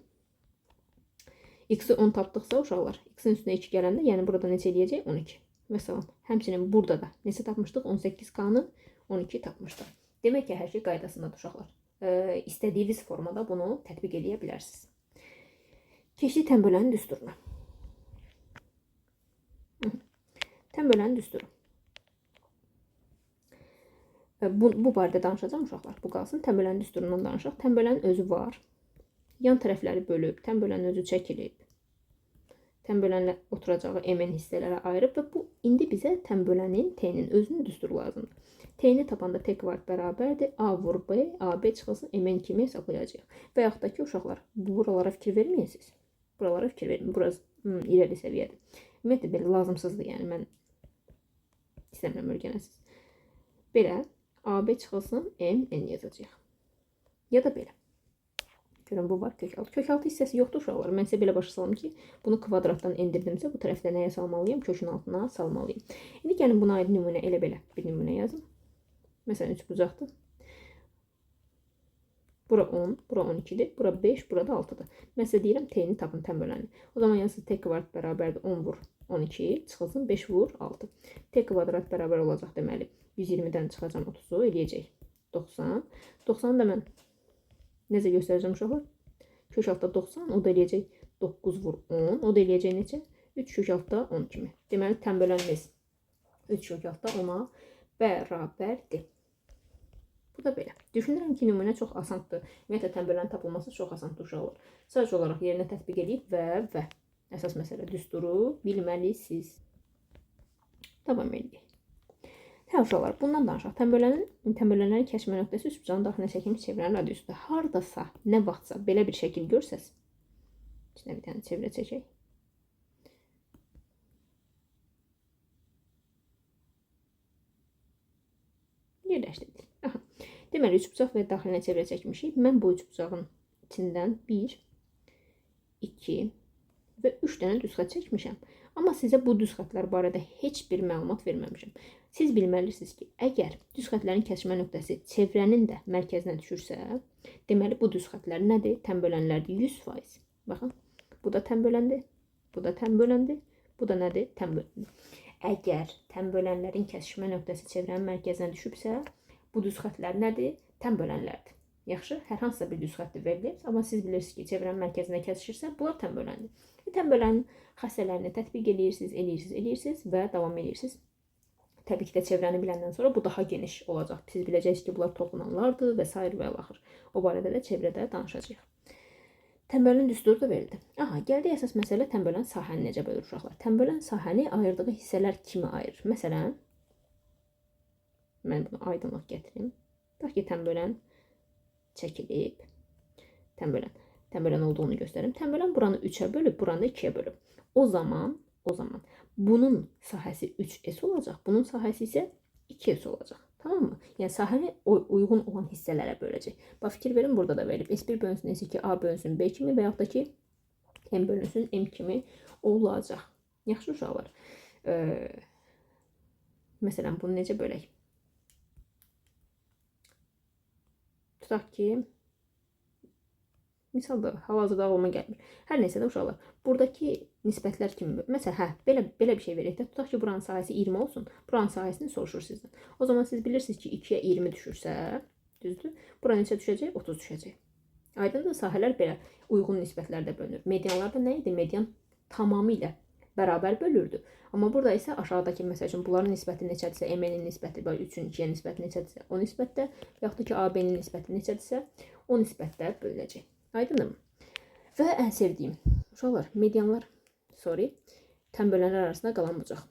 x-i 10 tapdıqsa uşaqlar, x-in üstünə 2 gələndə, yəni burada neçə eləyəcək? 12. Və salam. Həmçinin burada da neçə tapmışdıq? 18k-nı 12 tapmışdıq. Demək ki, hər şey qaydasındadır uşaqlar. İstədiyiniz formada bunu tətbiq edə bilərsiniz. Keçdik tənbölənin düsturuna. Tənbölənin düsturu. Bu barədə danışacağım uşaqlar. Bu qalsın. Tənbölənin düsturundan danışaq. Tənbölənin özü var. Yan tərəfləri bölüb, tənbölənin özü çəkilib. Tənbölənlə oturacağı MN hissələrə ayırıb və bu indi bizə tənbölənin T'nin özünün düsturu lazımdır. T'ni tapanda T kvadrat bərabərdir. A vur B, AB çıxılsın MN kimi hesablayacağıq. Və yaxud da ki, uşaqlar, buralara fikir verməyəsiniz. Buralara fikir verməyin. Burası irəli səviyyədir. Ümumiyyətlə, belə lazımsızdır. Yəni, mən istəmirəm öyrənəsiniz. Belə, AB çıxılsın MN yazacağıq. Ya da belə. Görün, bu var kök altı. Kök altı hissəsi yoxdur uşaqlar. Mən sizə belə başa salım ki, bunu kvadratdan endirdimsə, bu tərəfdə nəyə salmalıyım? Kökün altına salmalıyım. İndi gəlin buna aid nümunə elə belə bir nümunə yazın. Məsələn, 3 bucaqdır. Bura 10, bura 12'dir. Bura 5, burada 6'dır. Mən sizə deyirəm, T'ni tapın tənböləni. O zaman yazsınız, T kvadrat bərabərdir 10 vur 12, çıxılsın 5 vur 6. T kvadrat bərabər olacaq deməli. 120-dən çıxacam 30-u, eləyəcək 90. 90 da mən necə göstərəcəm uşaqlar? Kök altda 90, o da eləyəcək 9 vur 10, o da eləyəcək necə? 3 kök altda 10 kimi. Deməli, tənbölənimiz 3 kök altda 10-a bərabərdir. Bu da belə. Düşünürəm ki, nümunə çox asandır. Ümumiyyətlə, tənbölənin tapılması çox asandır uşaqlar. Sadəcə olaraq yerinə tətbiq edib və əsas məsələ düsturu bilməlisiniz. Davam edək. Hə uşaqlar, bundan danışaq. Tənbölənlərin kəşfə nöqtəsi üçbucağın daxilinə çəkilmiş çevrənin radiusudur. Hardasa, nə vaxtsa belə bir şəkil görsəz, içinə bir dənə çevrə çəkək. Yerləşdirdik. Aha. Deməli, üçbucaq və daxilinə çevrə çəkmişik. Mən bu üçbucağın içindən 1, 2 və 3 dənə düz xət çəkmişəm. Amma sizə bu düz xətlər barədə heç bir məlumat verməmişəm. Siz bilməlisiniz ki, əgər düz xətlərin kəsişmə nöqtəsi çevrənin də mərkəzinə düşürsə, deməli bu düz xətlər nədir? Tənbölənlərdir 100%. Baxın, bu da tənböləndir, bu da tənböləndir, bu da nədir? Tənböləndir. Əgər tənbölənlərin kəsişmə nöqtəsi çevrənin mərkəzinə düşübsə, bu düz xətlər nədir? Tənbölənlərdir. Yaxşı, hər hansısa bir düz xətti verilir, amma siz bilirsiniz ki, çevrənin mərkəzinə kəsişirsə, bunlar tənböləndir. Tənbölənin xəstələrini tətbiq edirsiniz və davam edirsiniz. Təbii ki də çevrəni biləndən sonra bu daha geniş olacaq. Siz biləcəksiniz ki, bunlar toxunanlardır və s. və axır. O barədə də çevrədə danışacağıq. Tənbölün düsturu da verildi. Aha, gəldi əsas məsələ tənbölən sahəni necə bölür uşaqlar. Tənbölən sahəni ayırdığı hissələr kimi ayırır. Məsələn, mən bunu aydınlıq gətirim. Bax ki, tənbölən çəkilib. Tənbölən olduğunu göstərim. Tənbölən buranı 3-ə bölüb, buranı 2-yə bölüb. O zaman bunun sahəsi 3S olacaq, bunun sahəsi isə 2S olacaq. Tamam mı? Yəni sahəni uyğun olan hissələrə böləcək. Bax, fikir verin, burada da verilib. S1 bölünsün S2, A bölünsün B kimi və yaxud da ki, M bölünsün M kimi olacaq. Yaxşı uşaqlar. Məsələn, bunu necə bölək? Tutaq ki, misalda hal-hazırda ağlıma gəlmir. Hər neysə də uşaqlar, buradakı nisbətlər kimi, məsələn, belə bir şey verək də, tutaq ki, buranın sahəsi 20 olsun, buranın sahəsini soruşur sizdən. O zaman siz bilirsiniz ki, 2-yə 20 düşürsə, düzdür, bura neçə düşəcək? 30 düşəcək. Aydındır, sahələr belə uyğun nisbətlərdə bölünür. Medianlarda nə idi? Median tamamilə bərabər bölürdü. Amma burada isə aşağıdakı, məsəl üçün, bunların nisbəti neçədirsə, M-nin nisbəti, 3-ün 2-yə nisbəti neçədirsə, o nisbətdə, yaxud da ki, AB-nin nisbəti neçədirsə, o nisbətdə bölünəcək. Aydındır mı? Və ən sevdiyim, uşaqlar, medianlar, tənbölənlər arasında qalan bucaq.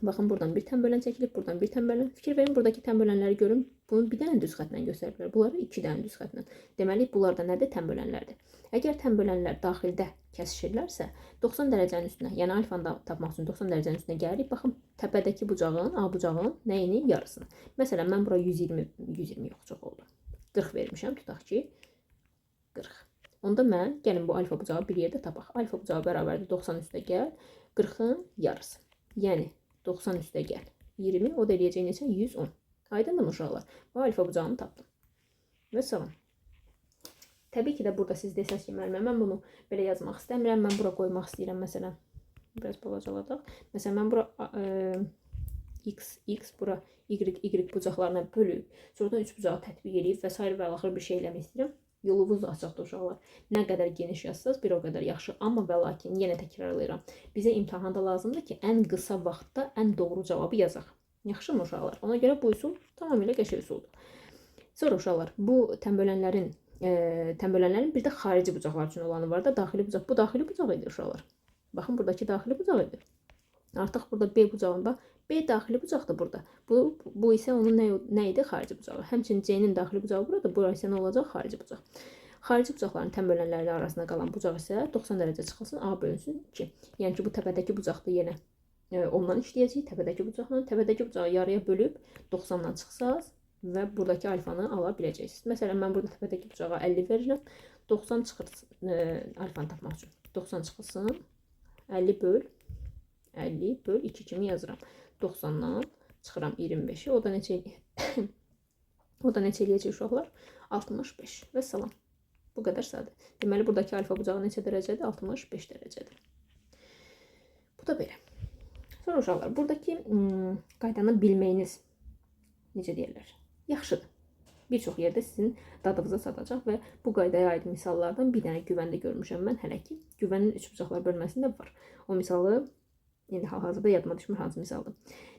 Baxın, buradan bir tənbölən çəkilib, buradan bir tənbölən. Fikir verin, buradakı tənbölənləri görün. Bunu bir dənə düz xətlə göstəriblər. Bunları 2 dənə düz xətlə. Deməli, bunlar da nədir? Tənbölənlərdir. Əgər tənbölənlər daxildə kəsişirlərsə, 90 dərəcənin üstünə, yəni alfanı da tapmaq üçün 90 dərəcənin üstünə gəlirik. Baxın, təpədəki bucağın, A bucağın nəyini? Yarısını. Məsələn, mən bura 120 yox, çox oldu. 40 vermişəm, tutaq ki, 40. Onda mən, gəlin bu alfa bucağı bir yerdə tapaq. Alfa bucağı bərabərdir 90 üstə gəl, 40-ın yarısı. Yəni, 90 üstə gəl, 20, o da eləyəcək neçə? 110. Aydındır mı uşaqlar? Bu alfa bucağını tapdım. Və salam. Təbii ki də burada siz desəz ki, müəllimə, mən bunu belə yazmaq istəmirəm, mən bura qoymaq istəyirəm, məsələn, biraz balacaladaq. Məsələn, mən bura x, bura y bucaqlarına bölüb, sonradan 3 bucağı tətbiq edib və s. və axır bir şey eləmək istəyirəm. Yolunuz da açıqdır uşaqlar. Nə qədər geniş yazsaz, bir o qədər yaxşı. Amma və lakin, yenə təkrarlayıram, bizə imtahanda lazımdır ki, ən qısa vaxtda ən doğru cavabı yazaq. Yaxşı mı uşaqlar? Ona görə bu üsul tamamilə qəşəng üsuldur. Sonra uşaqlar, bu tənbölənlərin bir də xarici bucaqlar üçün olanı var da, daxili bucaq. Bu daxili bucaq idi uşaqlar. Baxın, buradakı daxili bucaq idi. Artıq burada B bucağında, B daxili bucaqdır burada. Bu isə onun nə idi? Xarici bucağı. Həmçinin C-nin daxili bucağı burada. Bura isə nə olacaq? Xarici bucaq. Xarici bucaqların tən bölənləri arasında qalan bucaq isə 90 dərəcə çıxılsın, A bölünsün 2. Yəni ki, bu təpədəki bucaqda yenə ondan işləyəcəyik. Təpədəki bucaqla, təpədəki bucağı yarıya bölüb 90-dan çıxsaz və buradakı alfanı ala biləcəksiniz. Məsələn, mən burada təpədəki bucağa 50 verirəm. 90 çıxılsın, alfanı tapmaq üçün. 90 çıxılsın, 50 böl 2 kimi yazıram. 90-dan çıxıram 25-i. O da neçə eləyəcək uşaqlar? 65 və salam. Bu qədər sadə. Deməli, buradakı alfa bucağı neçə dərəcədir? 65 dərəcədir. Bu da belə. Sonra uşaqlar, buradakı qaydanı bilməyiniz necə deyirlər? Yaxşıdır. Bir çox yerdə sizin dadınıza çatacaq və bu qaydaya aid misallardan bir dənə güvəndə görmüşəm mən hələ ki. Güvənin üç bucaqlar bölməsində var. O misalı indi hal-hazırda yadıma düşmür hansı misaldır.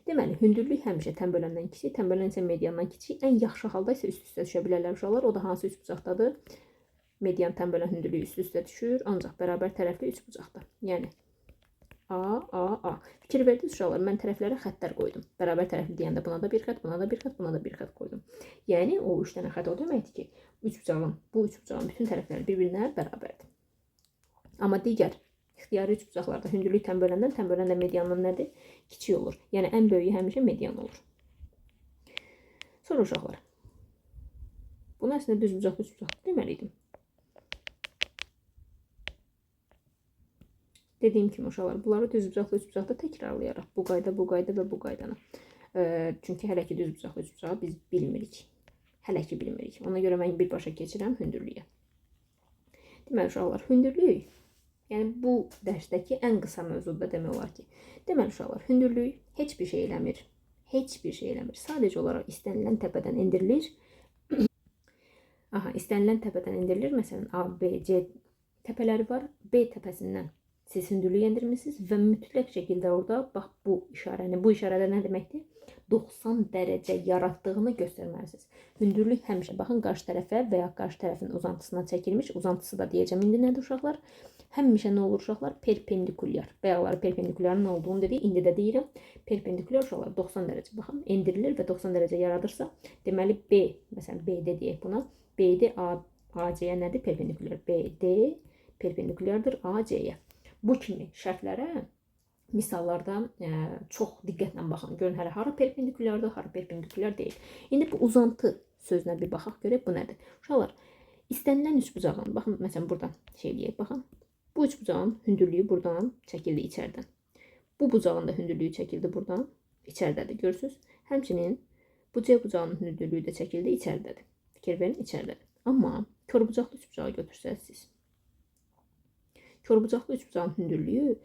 Deməli, hündürlük həmişə tən böləndən kiçik, tən bölən isə mediandan kiçik. Ən yaxşı halda isə üst-üstə düşə bilərlər uşaqlar. O da hansı üç bucaqdadır? Median tən bölən hündürlüyü üst-üstə düşür, ancaq bərabər tərəfli üç bucaqda. Yəni A. Fikir verdiniz uşaqlar, mən tərəflərə xəttlər qoydum. Bərabər tərəfli deyəndə buna da bir xətt, buna da bir xətt, buna da bir xətt qoydum. Yəni o 3 dənə xətt o deməkdir ki, bu üç bucağın bütün tərəfləri bir-birinə bərabərdir. Amma digər ixtiyari üç bucaqlarda hündürlük tən böləndə mediandan nədir? Kiçik olur. Yəni ən böyüyü həmişə median olur. Sonra uşaqlar, bunu əslində düz bucaqlı üç bucaqlı deməliydim. Dediyim kimi uşaqlar, bunları düz bucaqlı üç bucaqda təkrarlayaraq. Bu qayda və bu qaydanı. Çünki hələ ki düz bucaqlı üç bucağı biz bilmirik. Hələ ki bilmirik. Ona görə mən birbaşa keçirəm hündürlüyə. Deməli uşaqlar, hündürlük, yəni bu dərsdəki ən qısa mövzuda demək olar ki. Deməli uşaqlar, hündürlük heç bir şey eləmir. Heç bir şey eləmir. Sadəcə olaraq istənilən təpədən endirilir. İstənilən təpədən endirilir. Məsələn, A, B, C təpələri var. B təpəsindən siz hündürlüyü endirmişsiniz və mütləq şəkildə orada bax bu işarədə nə deməkdir? 90 dərəcə yaratdığını göstərməlisiniz. Hündürlük həmişə baxın qarşı tərəfə və ya qarşı tərəfin uzantısına çəkilmiş. Uzantısı da deyəcəm indi nədir uşaqlar? Həmişə nə olur uşaqlar? Perpendikulyar. Bayaqları perpendikulyarın nə olduğunu dedik. İndi də deyirəm. Perpendikulyar uşaqlar 90 dərəcə baxın endirilir və 90 dərəcə yaradırsa, deməli B, məsələn BD deyək buna. BD AC-yə nədir? Perpendikulyar. BD perpendikulyardır AC-yə. Bu kimi şərtlərə misallarda çox diqqətlə baxın. Görün, hələ hara perpendikulyardır, hara perpendikulyar deyil. İndi bu uzantı sözünə bir baxaq görək, bu nədir? Uşaqlar, istənilən üç bucağın, baxın, məsələn, buradan eləyək, baxın. Bu üç bucağın hündürlüyü buradan çəkildi içərdən. Bu bucağın da hündürlüyü çəkildi buradan, içərdədir, görürsünüz. Həmçinin bu C bucağının hündürlüyü də çəkildi içərdədir. Fikir verin, içərdədir. Amma kör bucaqlı üç bucağı götürsəz siz, körbucaqlı üç bucağın hündürlüyü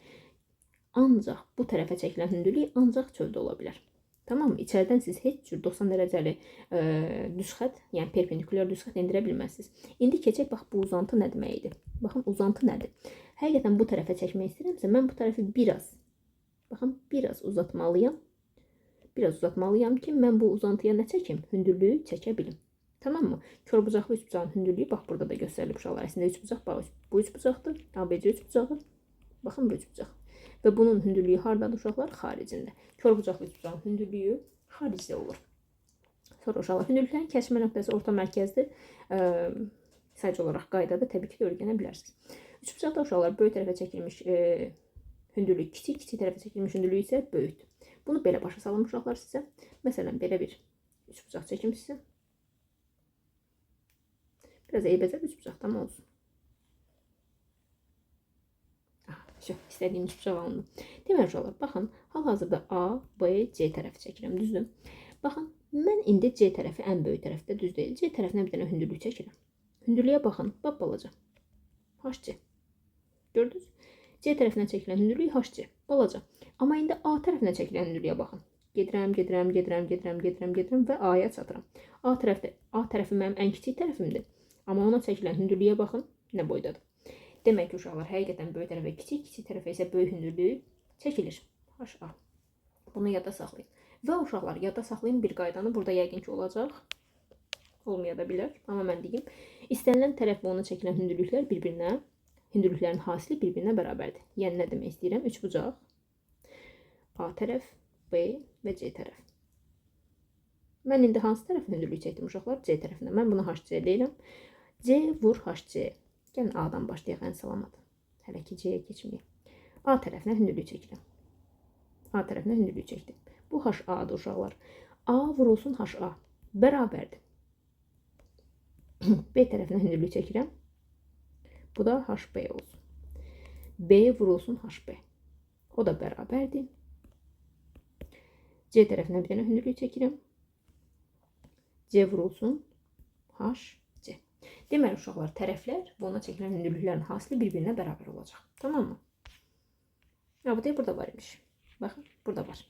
ancaq bu tərəfə çəkilən hündürlük ancaq çöldə ola bilər. Tamam mı? İçərdən siz heç cür 90 dərəcəli düz xətt, yəni perpendikulyar düz xətt endirə bilməzsiniz. İndi keçək, bax bu uzantı nə deməkdir? Baxın, uzantı nədir? Həqiqətən bu tərəfə çəkmək istəyirəmsə, mən bu tərəfi biraz uzatmalıyam. Biraz uzatmalıyam ki, mən bu uzantıya nə çəkim? Hündürlüyü çəkə bilim. Tamam mı? Körbucaqlı üç bucağın hündürlüyü bax burada da göstərilib uşaqlar. Əslində üç bucaq, bax bu üç bucaqdır. ABC üç bucağı. Baxın bu üç bucaq. Və bunun hündürlüyü hardadır uşaqlar? Xaricində. Körbucaqlı üç bucağın hündürlüyü xaricdə olur. Sonra uşaqlar, hündürlüklərin kəsmə nöqtəsi orta mərkəzdir. Sadəcə olaraq qaydada təbii ki də öyrənə bilərsiniz. Üç bucaqda uşaqlar böyük tərəfə çəkilmiş hündürlük kiçik, kiçik tərəfə çəkilmiş hündürlük isə böyükdür. Bunu belə başa salım uşaqlar sizə. Məsələn, belə bir üç bucaq çəkim sizə. Biraz eybəcər üç bucaq tam olsun. İstədiyim üç bucaq alındı. Deməli uşaqlar, baxın, hal-hazırda A, B, C tərəfi çəkirəm, düzdür? Baxın, mən indi C tərəfi ən böyük tərəfdə, düz deyil. C tərəfinə bir dənə hündürlük çəkirəm. Hündürlüyə baxın, bab balaca. HC. Gördünüz? C tərəfinə çəkilən hündürlük HC, balaca. Amma indi A tərəfinə çəkilən hündürlüyə baxın. Gedirəm və A-ya çatıram. A tərəfi mənim ən kiçik tərəfimdir. Amma ona çəkilən hündürlüyə baxın, nə boydadır. Demək ki, uşaqlar, həqiqətən böyük tərəfə kiçik, kiçik tərəfə isə böyük hündürlük çəkilir. HA. Bunu yadda saxlayın. Və uşaqlar, yadda saxlayın bir qaydanı. Burada yəqin ki olacaq. Olmaya da bilər. Amma mən deyim. İstənilən tərəf və ona çəkilən hündürlüklər bir-birinə hündürlüklərin hasili bir-birinə bərabərdir. Yəni nə demək istəyirəm? Üçbucaq A tərəf, B və C tərəf. Mən indi hansı tərəfin hündürlüyü çəkdim uşaqlar? C tərəfindən. Mən bunu HC deyirəm. C vur HC. Gəlin A'dan başlayaq ən salamat. Hələ ki C'yə keçməyək. A tərəfinə hündürlüyü çəkirəm. A tərəfinə hündürlüyü çəkdim. Bu HA-dır uşaqlar. A vurulsun HA. Bərabərdir. B tərəfinə hündürlüyü çəkirəm. Bu da HB olsun. B vurulsun HB. O da bərabərdir. C tərəfinə bir dənə hündürlüyü çəkirəm. C vurulsun HC. Deməli uşaqlar, tərəflər və ona çəkilən hündürlüklərin hasili bir-birinə bərabər olacaq. Tamam mı? Ya bu da burada var imiş. Baxın, burada var.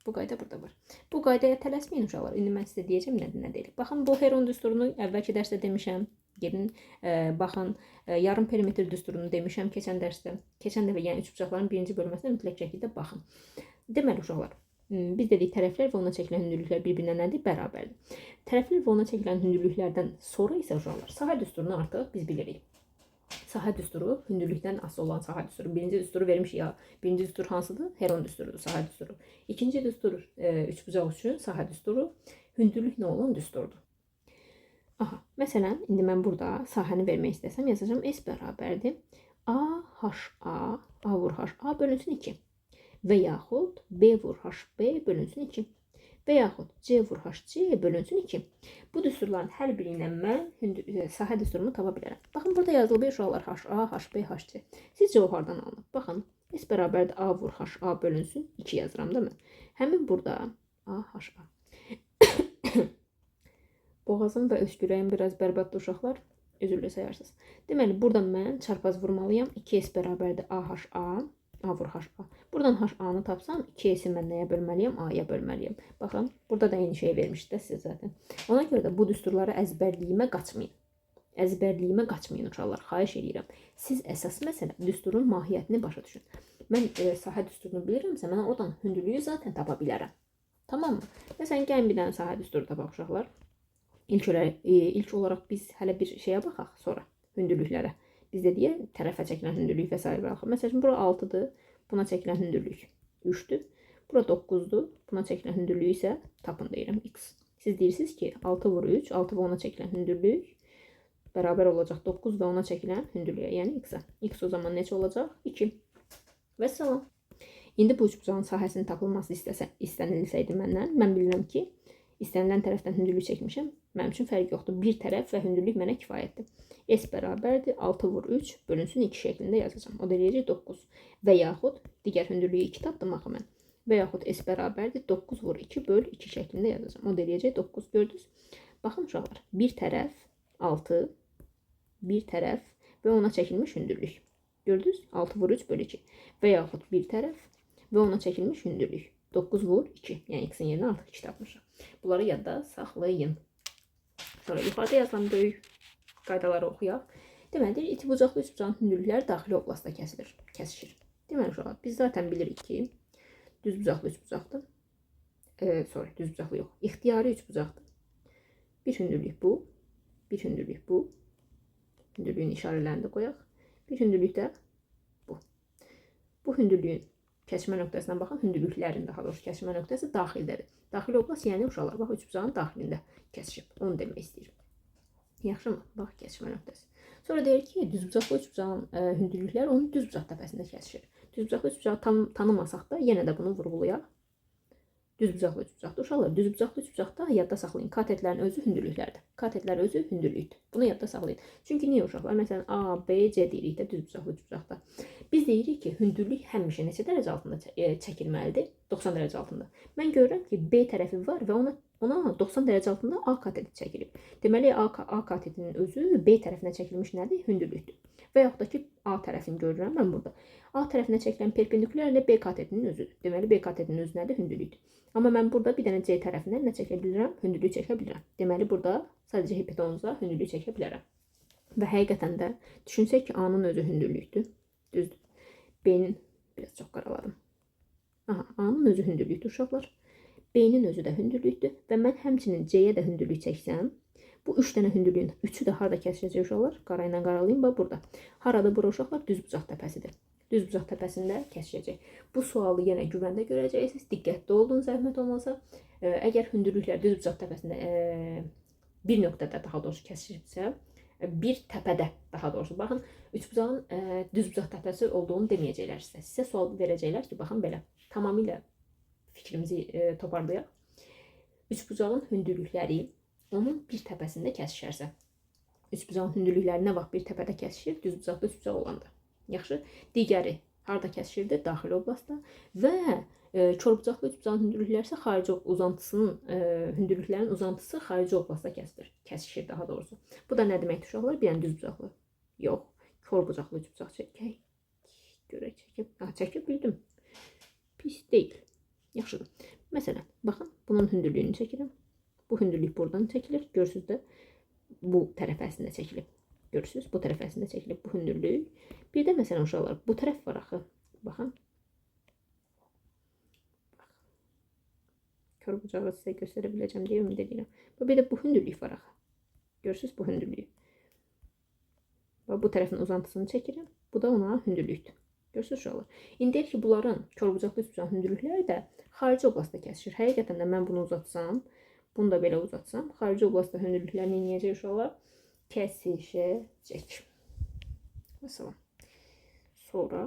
Bu qayda burada var. Bu qaydaya tələsməyin uşaqlar. İndi mən sizə deyəcəm nədir, nə deyil. Baxın, bu Heron düsturunu əvvəlki dərsdə demişəm. Gelin, baxın, yarım perimetr düsturunu demişəm keçən dərsdə. Keçən dəfə, yəni üçbucaqların birinci bölməsində mütləq şəkildə baxın. Deməli uşaqlar, biz dedik tərəflər və ona çəkilən hündürlüklər bir-birinə nədir? Bərabərdir. Tərəflər və ona çəkilən hündürlüklərdən sonra isə uşaqlar, sahə düsturunu artıq biz bilirik. Sahə düsturu hündürlükdən asılı olan sahə düsturu. Birinci düsturu vermiş ya. Birinci düstur hansıdır? Heron düsturudur, sahə düsturu. İkinci düstur üçbucaq üçün sahə düsturu hündürlük nə olan düsturdur. Aha, məsələn, indi mən burada sahəni vermək istəsəm yazacağım S bərabərdir. A vur HA bölünsün 2. Və yaxud B vur HB bölünsün 2. Və yaxud C vur HC bölünsün 2. Bu düsturların hər biri ilə mən sahə düsturumu tapa bilərəm. Baxın, burada yazılıb uşaqlar HA, HB, HC. Sizcə o hardan alınıb? Baxın, S bərabərdir A vur HA bölünsün 2 yazıram da mən. Həmin burada A, HA. Boğazım və öskürəyim biraz bərbaddır uşaqlar. Özürlü sayarsınız. Deməli, burada mən çarpaz vurmalıyam. 2S bərabərdir AHA. A vur HA. Buradan HA-nı tapsam 2S-i mən nəyə bölməliyəm? A-ya bölməliyəm. Baxın, burada da eyni şey vermişdi də sizə zaten. Ona görə də bu düsturları əzbərliyimə qaçmayın. Əzbərliyimə qaçmayın uşaqlar. Xahiş edirəm. Siz əsas məsələ düsturun mahiyyətini başa düşün. Mən sahə düsturunu bilirəmsə, mən oradan hündürlüyü zaten tapa bilərəm. Tamam mı? Məsələn, gəlin bir dənə sahə düsturu tapaq uşaqlar. İlk olaraq biz hələ bir şeyə baxaq, sonra hündürlüklərə. Biz də deyək, tərəfə çəkilən hündürlük və s. baxaq. Məsələn, bura 6-dır, buna çəkilən hündürlük 3-dür. Bura 9-dur, buna çəkilən hündürlük isə tapın deyirəm, x. Siz deyirsiniz ki, 6 vur 3, 6 və ona çəkilən hündürlük bərabər olacaq 9 və ona çəkilən hündürlüyə, yəni x-a. X o zaman neçə olacaq? 2. Və salam. İndi bu üçbucağın sahəsinin tapılması istənilsəydi məndən, mən bilirəm ki, İstənilən tərəfdən hündürlük çəkmişəm. Mənim üçün fərq yoxdur. Bir tərəf və hündürlük mənə kifayətdir. S bərabərdir 6 vur 3 bölünsün 2 şəklində yazacağım. O da eləyəcək 9. Və yaxud digər hündürlüyü 2 tapdım axı mən. Və yaxud S bərabərdir 9 vur 2 böl 2 şəklində yazacağım. O da eləyəcək 9. Gördünüz? Baxın uşaqlar. Bir tərəf 6, bir tərəf və ona çəkilmiş hündürlük. Gördünüz? 6 vur 3 böl 2. Və yaxud bir tərəf və ona çəkilmiş hündürlük. 9 vur 2. Yəni x-in yerinə artıq 2 tapmışam. Bunları yadda saxlayın. Sonra yuxarıda yazılan böyük qaydaları oxuyaq. Deməli, iti bucaqlı üçbucağın hündürlükləri daxili oblastda kəsişir. Deməli, uşaqlar, biz zaten bilirik ki, düz bucaqlı üçbucaqdır. Düz bucaqlı yox. İxtiyari üçbucaqdır. Bir hündürlük bu. Bir hündürlük bu. Hündürlüyün işarələrini də qoyaq. Bir hündürlük də bu. Bu hündürlüyün kəsişmə nöqtəsindən baxın, hündürlüklərin daha doğrusu kəsişmə nöqtəsi daxildədir. Daxili oblast yəni uşaqlar, bax üçbucağın daxilində kəsişib. Onu demək istəyirəm. Yaxşı mı? Bax kəsişmə nöqtəsi. Sonra deyir ki, düzbucaqlı üçbucağın hündürlükləri onun düzbucaq təpəsində kəsişir. Düzbucaqlı üçbucağı tanımasaq da yenə də bunu vurğulayaq. Düzbucaqlı üçbucaqda uşaqlar, düzbucaqlı üçbucaqda yadda saxlayın. Katetlərin özü hündürlüklərdir. Katetlər özü hündürlükdür. Bunu yadda saxlayın. Çünki niyə uşaqlar? Məsələn, A, B, C deyirik də düzbucaqlı üçbucaqda. Biz deyirik ki, hündürlük həmişə neçə dərəcə altında çəkilməlidir? 90 dərəcə altında. Mən görürəm ki, B tərəfi var və ona 90 dərəcə altında A kateti çəkilib. Deməli, A katetinin özü B tərəfinə çəkilmiş nədir? Hündürlükdür. Və yaxud da ki, A tərəfini görürəm mən burada. A tərəfinə çəkilən perpendikulyar ilə B katetinin özüdür. Deməli, B katetinin özü nədir? Hündürlükdür. Amma mən burada bir dənə C tərəfindən nə çəkə bilirəm? Hündürlük çəkə bilirəm. Deməli, burada sadəcə hipotenuza hündürlük çəkə bilərəm. Və həqiqətən də düşünsək ki, A-nın özü hündürlükdür. Düzdür. B-nin biraz çox qaraladım. Aha, A-nın özü hündürlükdür uşaqlar. B-nin özü də hündürlükdür və mən həmçinin C-yə də hündürlük çəksəm, Bu 3 dənə hündürlüyün üçü də harda kəsişəcək uşaqlar? Qara ilə qaralayım bax burada. Harada bura uşaqlar? Düz bucaq təpəsidir. Düz bucaq təpəsində kəsişəcək. Bu sualı yenə güvəndə görəcəksiniz. Diqqətli olun, zəhmət olmasa. Əgər hündürlüklər düz bucaq təpəsində bir nöqtədə daha doğrusu kəsişirsə, bir təpədə daha doğrusu baxın, üçbucağın düz bucaq təpəsi olduğunu deməyəcəklər sizə. Sizə sual verəcəklər ki, baxın belə. Tamamilə fikrimizi toparlayaq. Üçbucağın hündürlükləri onun bir təpəsində kəsişərsə, üçbucağın hündürlükləri nə vaxt bir təpədə kəsişir? Düz bucaqda üçbucaq olanda. Yaxşı. Digəri harda kəsişirdi? Daxili oblastda və çorbucaqlı üçbucağın hündürlükləri isə xarici uzantısının hündürlüklərin uzantısı xarici oblastda kəsişir daha doğrusu. Bu da nə deməkdir uşaqlar? Bir dənə düz bucaqlı. Yox, çorbucaqlı üçbucaq çəkək. Görək çəkib bildim. Pis deyil. Yaxşıdır. Məsələn, baxın, bunun hündürlüyünü çəkirəm. Bu hündürlük buradan çəkilir. Görürsünüz də bu tərəf əslində çəkilib. Görürsünüz, bu tərəf əslində çəkilib bu hündürlük. Bir də məsələn uşaqlar, bu tərəf var axı. Baxın. Kör bucağı sizə göstərə biləcəm deyə ümid edirəm. Bir də bu hündürlük var axı. Görürsünüz bu hündürlük. Bu tərəfin uzantısını çəkirəm. Bu da ona hündürlükdür. Görürsünüz uşaqlar. İndi deyək ki, bunların körbucaqlı üçbucağın hündürlükləri də xarici oblastda kəsişir. Həqiqətən də mən bunu uzatsam, bunu da belə uzatsam, xarici oblastda hündürlüklər nə edəcək uşaqlar? Kəsişəcək. Məsələn. Sonra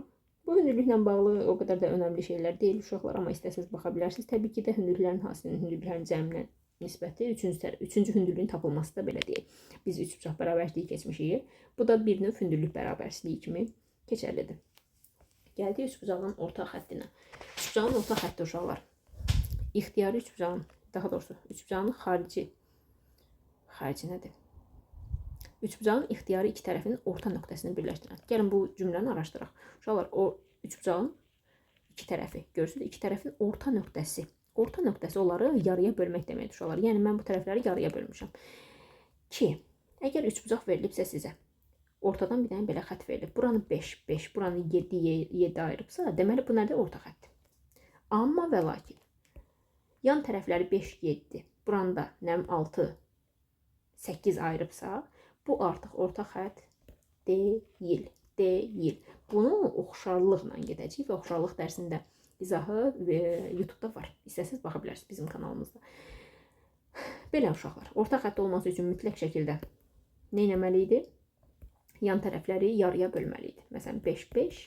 bu hündürlüklə bağlı o qədər də önəmli şeylər deyil uşaqlar, amma istəsəniz baxa bilərsiniz. Təbii ki də hündürlüklərin hasilinin hündürlüklərin cəminə nisbəti üçüncü hündürlüyün tapılması da belə deyil. Biz üçbucaq bərabərsliyi keçmişik. Bu da bir növ hündürlük bərabərsliyi kimi keçərlidir. Gəldik üçbucağın orta xəttinə. Üçbucağın orta xətti uşaqlar. İxtiyari üçbucağın, daha doğrusu üçbucağın xarici nədir? Üçbucağın ixtiyari iki tərəfinin orta nöqtəsini birləşdirən. Gəlin bu cümləni araşdıraq. Uşaqlar, o üçbucağın iki tərəfi, görürsünüz, iki tərəfin orta nöqtəsi. Orta nöqtəsi onları yarıya bölmək deməkdir uşaqlar. Yəni mən bu tərəfləri yarıya bölmüşəm. Ki, əgər üçbucaq verilibsə sizə, ortadan bir dənə belə xətt verilib. Buranı 5, buranı 7 ayırıbsa, deməli bu nədir? Orta xətt. Amma və lakin yan tərəfləri 5, 7, buranda 6, 8 ayırıbsa, bu artıq orta xətt deyil. Bunu oxşarlıqla gedəcəyik və oxşarlıq dərsində izahı YouTube-da var. İstəsəniz baxa bilərsiniz bizim kanalımızda. Belə uşaqlar, orta xətt olması üçün mütləq şəkildə nə etməli idi? Yan tərəfləri yarıya bölməli idi. Məsələn, 5, 5,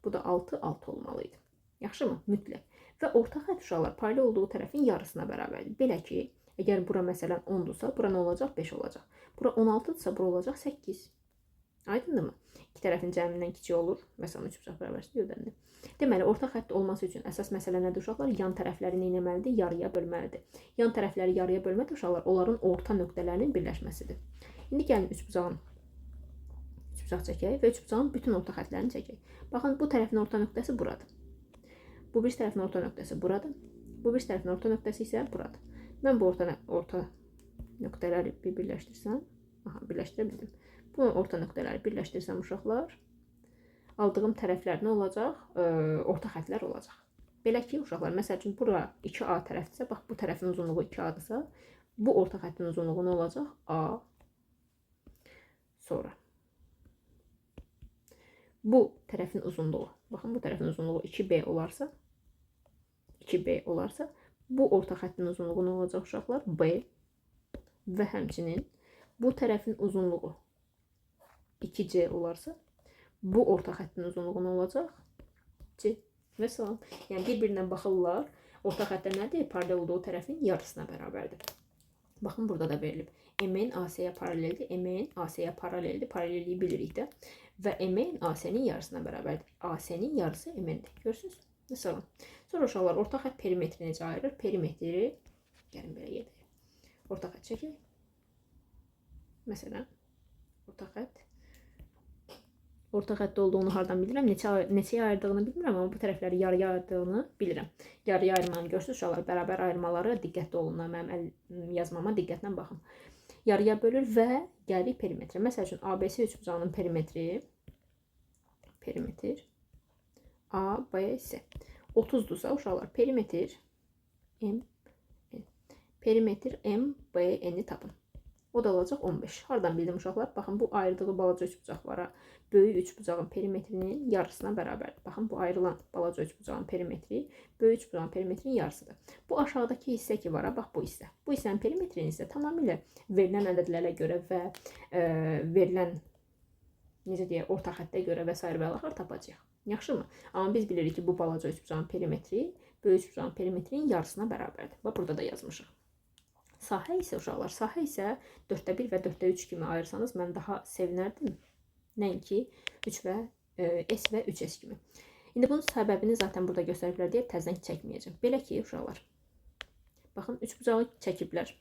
bu da 6, 6 olmalı idi. Yaxşı mı? Mütləq. Və orta xətt uşaqlar paylı olduğu tərəfin yarısına bərabərdir. Belə ki, əgər bura məsələn 10-dursa, bura nə olacaq? 5 olacaq. Bura 16-dırsa, bura olacaq 8. Aydındır mı? İki tərəfin cəmindən kiçik olur. Məsələn, üçbucaq bərabərsliyi ödənilir. Deməli, orta xətt olması üçün əsas məsələ nədir uşaqlar? Yan tərəfləri nə etməlidir? Yarıya bölməlidir. Yan tərəfləri yarıya bölmək uşaqlar onların orta nöqtələrinin birləşməsidir. İndi gəlin üçbucaq çəkək və üçbucağın bütün orta xəttlərini çəkək. Baxın, bu tərəfin orta nöqtəsi buradır. Bu bir tərəfin orta nöqtəsi buradır. Bu bir tərəfin orta nöqtəsi isə buradır. Mən bu orta nöqtələri birləşdirsəm, birləşdirə bildim. Bu orta nöqtələri birləşdirsəm uşaqlar, aldığım tərəflər nə olacaq? Orta xəttlər olacaq. Belə ki, uşaqlar, məsəl üçün, bura 2A tərəfdirsə, bax, bu tərəfin uzunluğu 2A-dırsa, bu orta xəttin uzunluğu nə olacaq? A. Sonra. Bu tərəfin uzunluğu, baxın, bu tərəfin uzunluğu 2B olarsa, bu orta xəttin uzunluğu nə olacaq uşaqlar? B. Və həmçinin bu tərəfin uzunluğu 2C olarsa, bu orta xəttin uzunluğu nə olacaq? C. Və salam. Yəni, bir-birindən baxırlar, orta xəttə nədir? Paralel olduğu tərəfin yarısına bərabərdir. Baxın, burada da verilib. MN AC-yə paraleldir, MN AC-yə paraleldir, paralelliyi bilirik də. Və MN AC-nin yarısına bərabərdir. AC-nin yarısı MN-dir. Görürsünüz? Məsələn. Sonra uşaqlar, orta xətt perimetri necə ayırır? Perimetri, gəlin belə gedək. Orta xətt çəkək. Məsələn, orta xətt olduğunu hardan bilirəm? Neçəyə ayırdığını bilmirəm, amma bu tərəfləri yarıya ayırdığını bilirəm. Yarıya ayırmanı görürsünüz uşaqlar, bərabər ayırmaları diqqətli olun. Mənim yazmama diqqətlə baxın. Yarıya bölür və gəlir perimetrə. Məsəl üçün, ABC üçbucağının perimetri ABC 30-dursa uşaqlar, perimetr MBN-i tapın. O da olacaq 15. Hardan bildim uşaqlar? Baxın, bu ayırdığı balaca üçbucaqlara böyük üçbucağın perimetrinin yarısına bərabərdir. Baxın, bu ayrılan balaca üçbucağın perimetri böyük üçbucağın perimetrinin yarısıdır. Bu aşağıdakı hissə ki var, bax bu hissə. Bu hissənin perimetrini isə tamamilə verilən ədədlərə görə və verilən necə deyək, orta xəttə görə və s. və axır tapacağıq. Yaxşımı? Amma biz bilirik ki, bu balaca üçbucağın perimetri böyük üçbucağın perimetrinin yarısına bərabərdir. Bax, burada da yazmışıq. Sahə isə uşaqlar, sahə isə 4/1 və 4/3 kimi ayırsanız mən daha sevinərdim. Nəinki 3 və S və 3S kimi. İndi bunun səbəbini zaten burada göstəriblər deyə təzdən çəkməyəcəm. Belə ki, uşaqlar, baxın, üçbucağı çəkiblər.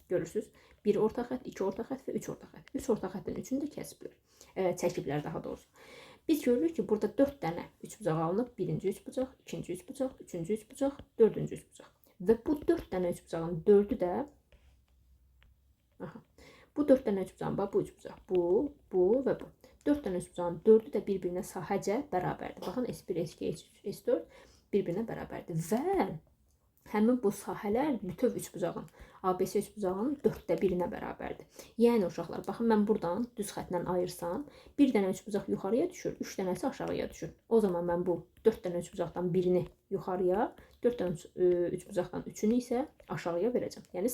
Görürsünüz. 1 orta xətt, 2 orta xətt və 3 orta xətt. 3 orta xəttin 3-ünü də kəsiblər. Çəkiblər daha doğrusu. Biz görürük ki, burada 4 dənə üçbucaq alınıb. Birinci üçbucaq, ikinci üçbucaq, üçüncü üçbucaq, dördüncü üçbucaq. Və bu 4 dənə üçbucağın 4-ü də bu 4 dənə üçbucağın, bax bu üçbucaq, bu və bu. 4 dənə üçbucağın 4-ü də bir-birinə sahəcə bərabərdir. Baxın, S1, S2, S3, S4 bir-birinə bərabərdir. Və həmin bu sahələr bütöv üçbucağın, ABC üçbucağının 4/1-nə bərabərdir. Yəni uşaqlar, baxın, mən buradan düz xətlə ayırsam, bir dənə üçbucaq yuxarıya düşür, 3 dənəsi aşağıya düşür. O zaman mən bu 4 dənə üçbucaqdan birini yuxarıya, 4 dənə üçbucaqdan 3-ünü isə aşağıya verəcəm. Yəni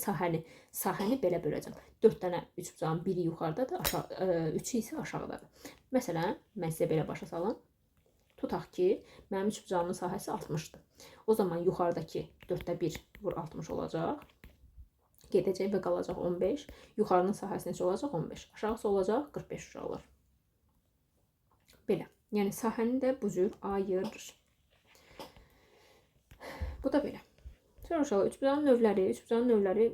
sahəni belə böləcəm. 4 dənə üçbucağın biri yuxarıdadır, 3-ü isə aşağıdadır. Məsələn, mən sizə belə başa salım. Tutaq ki, mənim üçbucağımın sahəsi 60-dır. O zaman yuxarıdakı 4/1 vur 60 olacaq. Gedəcək və qalacaq 15. Yuxarının sahəsi necə olacaq? 15. Aşağısı olacaq 45 uşaqlar. Belə. Yəni sahəni də bu cür ayırır. Bu da belə. Sonra uşaqlar, üçbucağın növləri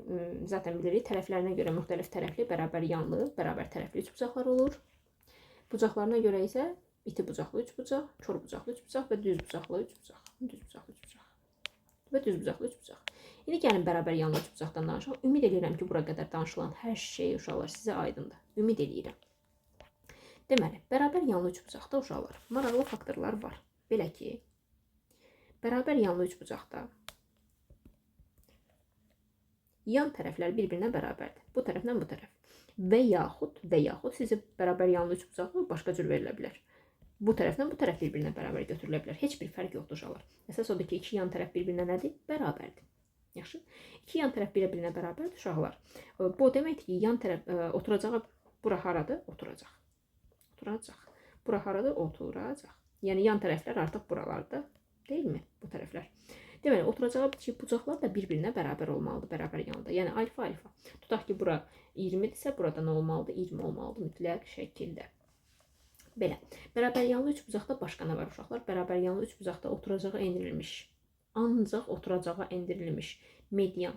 zaten bilirik. Tərəflərinə görə müxtəlif tərəfli, bərabər yanlı, bərabər tərəfli üçbucaqlar olur. Bucaqlarına görə isə iti bucaqlı üçbucaq, kör bucaqlı üçbucaq və düz bucaqlı üçbucaq. Düz bucaqlı üçbucaq və düz bucaqlı üçbucaq. İndi gəlin bərabər yanlı üçbucaqdan danışaq. Ümid edirəm ki, bura qədər danışılan hər şey uşaqlar sizə aydındır. Ümid edirəm. Deməli, bərabər yanlı üçbucaqda uşaqlar maraqlı faktorlar var. Belə ki, bərabər yanlı üçbucaqda yan tərəflər bir-birinə bərabərdir. Bu tərəflə bu tərəf. Və yaxud sizə bərabər yanlı üçbucaqlı başqa cür verilə bilər. Bu tərəfdən bu tərəf bir-birinə bərabər götürülə bilər. Heç bir fərq yoxdur uşaqlar. Əsas odur ki, iki yan tərəf bir-birinə nədir? Bərabərdir. Yaxşı. İki yan tərəf bir-birinə bərabərdir uşaqlar. Bu deməkdir ki, yan tərəf oturacağı bura haradır? Oturacaq. Bura haradır? Oturacaq. Yəni yan tərəflər artıq buralarda, deyilmi? Bu tərəflər. Deməli, oturacağı bucaqlar da bir-birinə bərabər olmalıdır, bərabər yanında. Yəni alfa. Tutaq ki, bura 20-dirsə, burada nə olmalıdır? 20 olmalıdır mütləq şəkildə. Belə. Bərabər yanlı üçbucaqda başqa nə var uşaqlar? Bərabər yanlı üçbucaqda oturacağı endirilmiş, ancaq oturacağı endirilmiş median,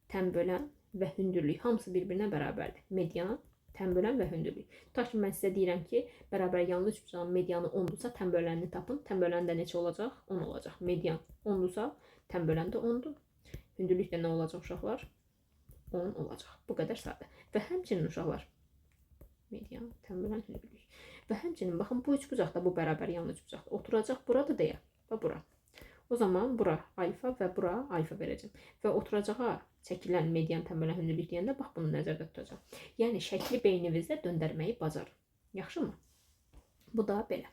tənbölən və hündürlük hamısı bir-birinə bərabərdir. Median, tənbölən və hündürlük. Tutaq ki, mən sizə deyirəm ki, bərabər yanlı üçbucağın medianı 10-dursa, tənbölənini tapın. Tənbölən də neçə olacaq? 10 olacaq. Median 10-dursa, tənbölən də 10-dur. Hündürlük də nə olacaq uşaqlar? 10 olacaq. Bu qədər sadə. Və həmçinin uşaqlar, median, tənbölən, hündürlük. Və həmçinin, baxın, bu üçbucaqda, bu bərabər yanlı üçbucaqda oturacaq burada deyə və bura. O zaman bura alfa və bura alfa verəcəm. Və oturacağa çəkilən median, tənbölən, hündürlük deyəndə bax bunu nəzərdə tutacaq. Yəni şəkli beyninizdə döndərməyi bacar. Yaxşımı? Bu da belə.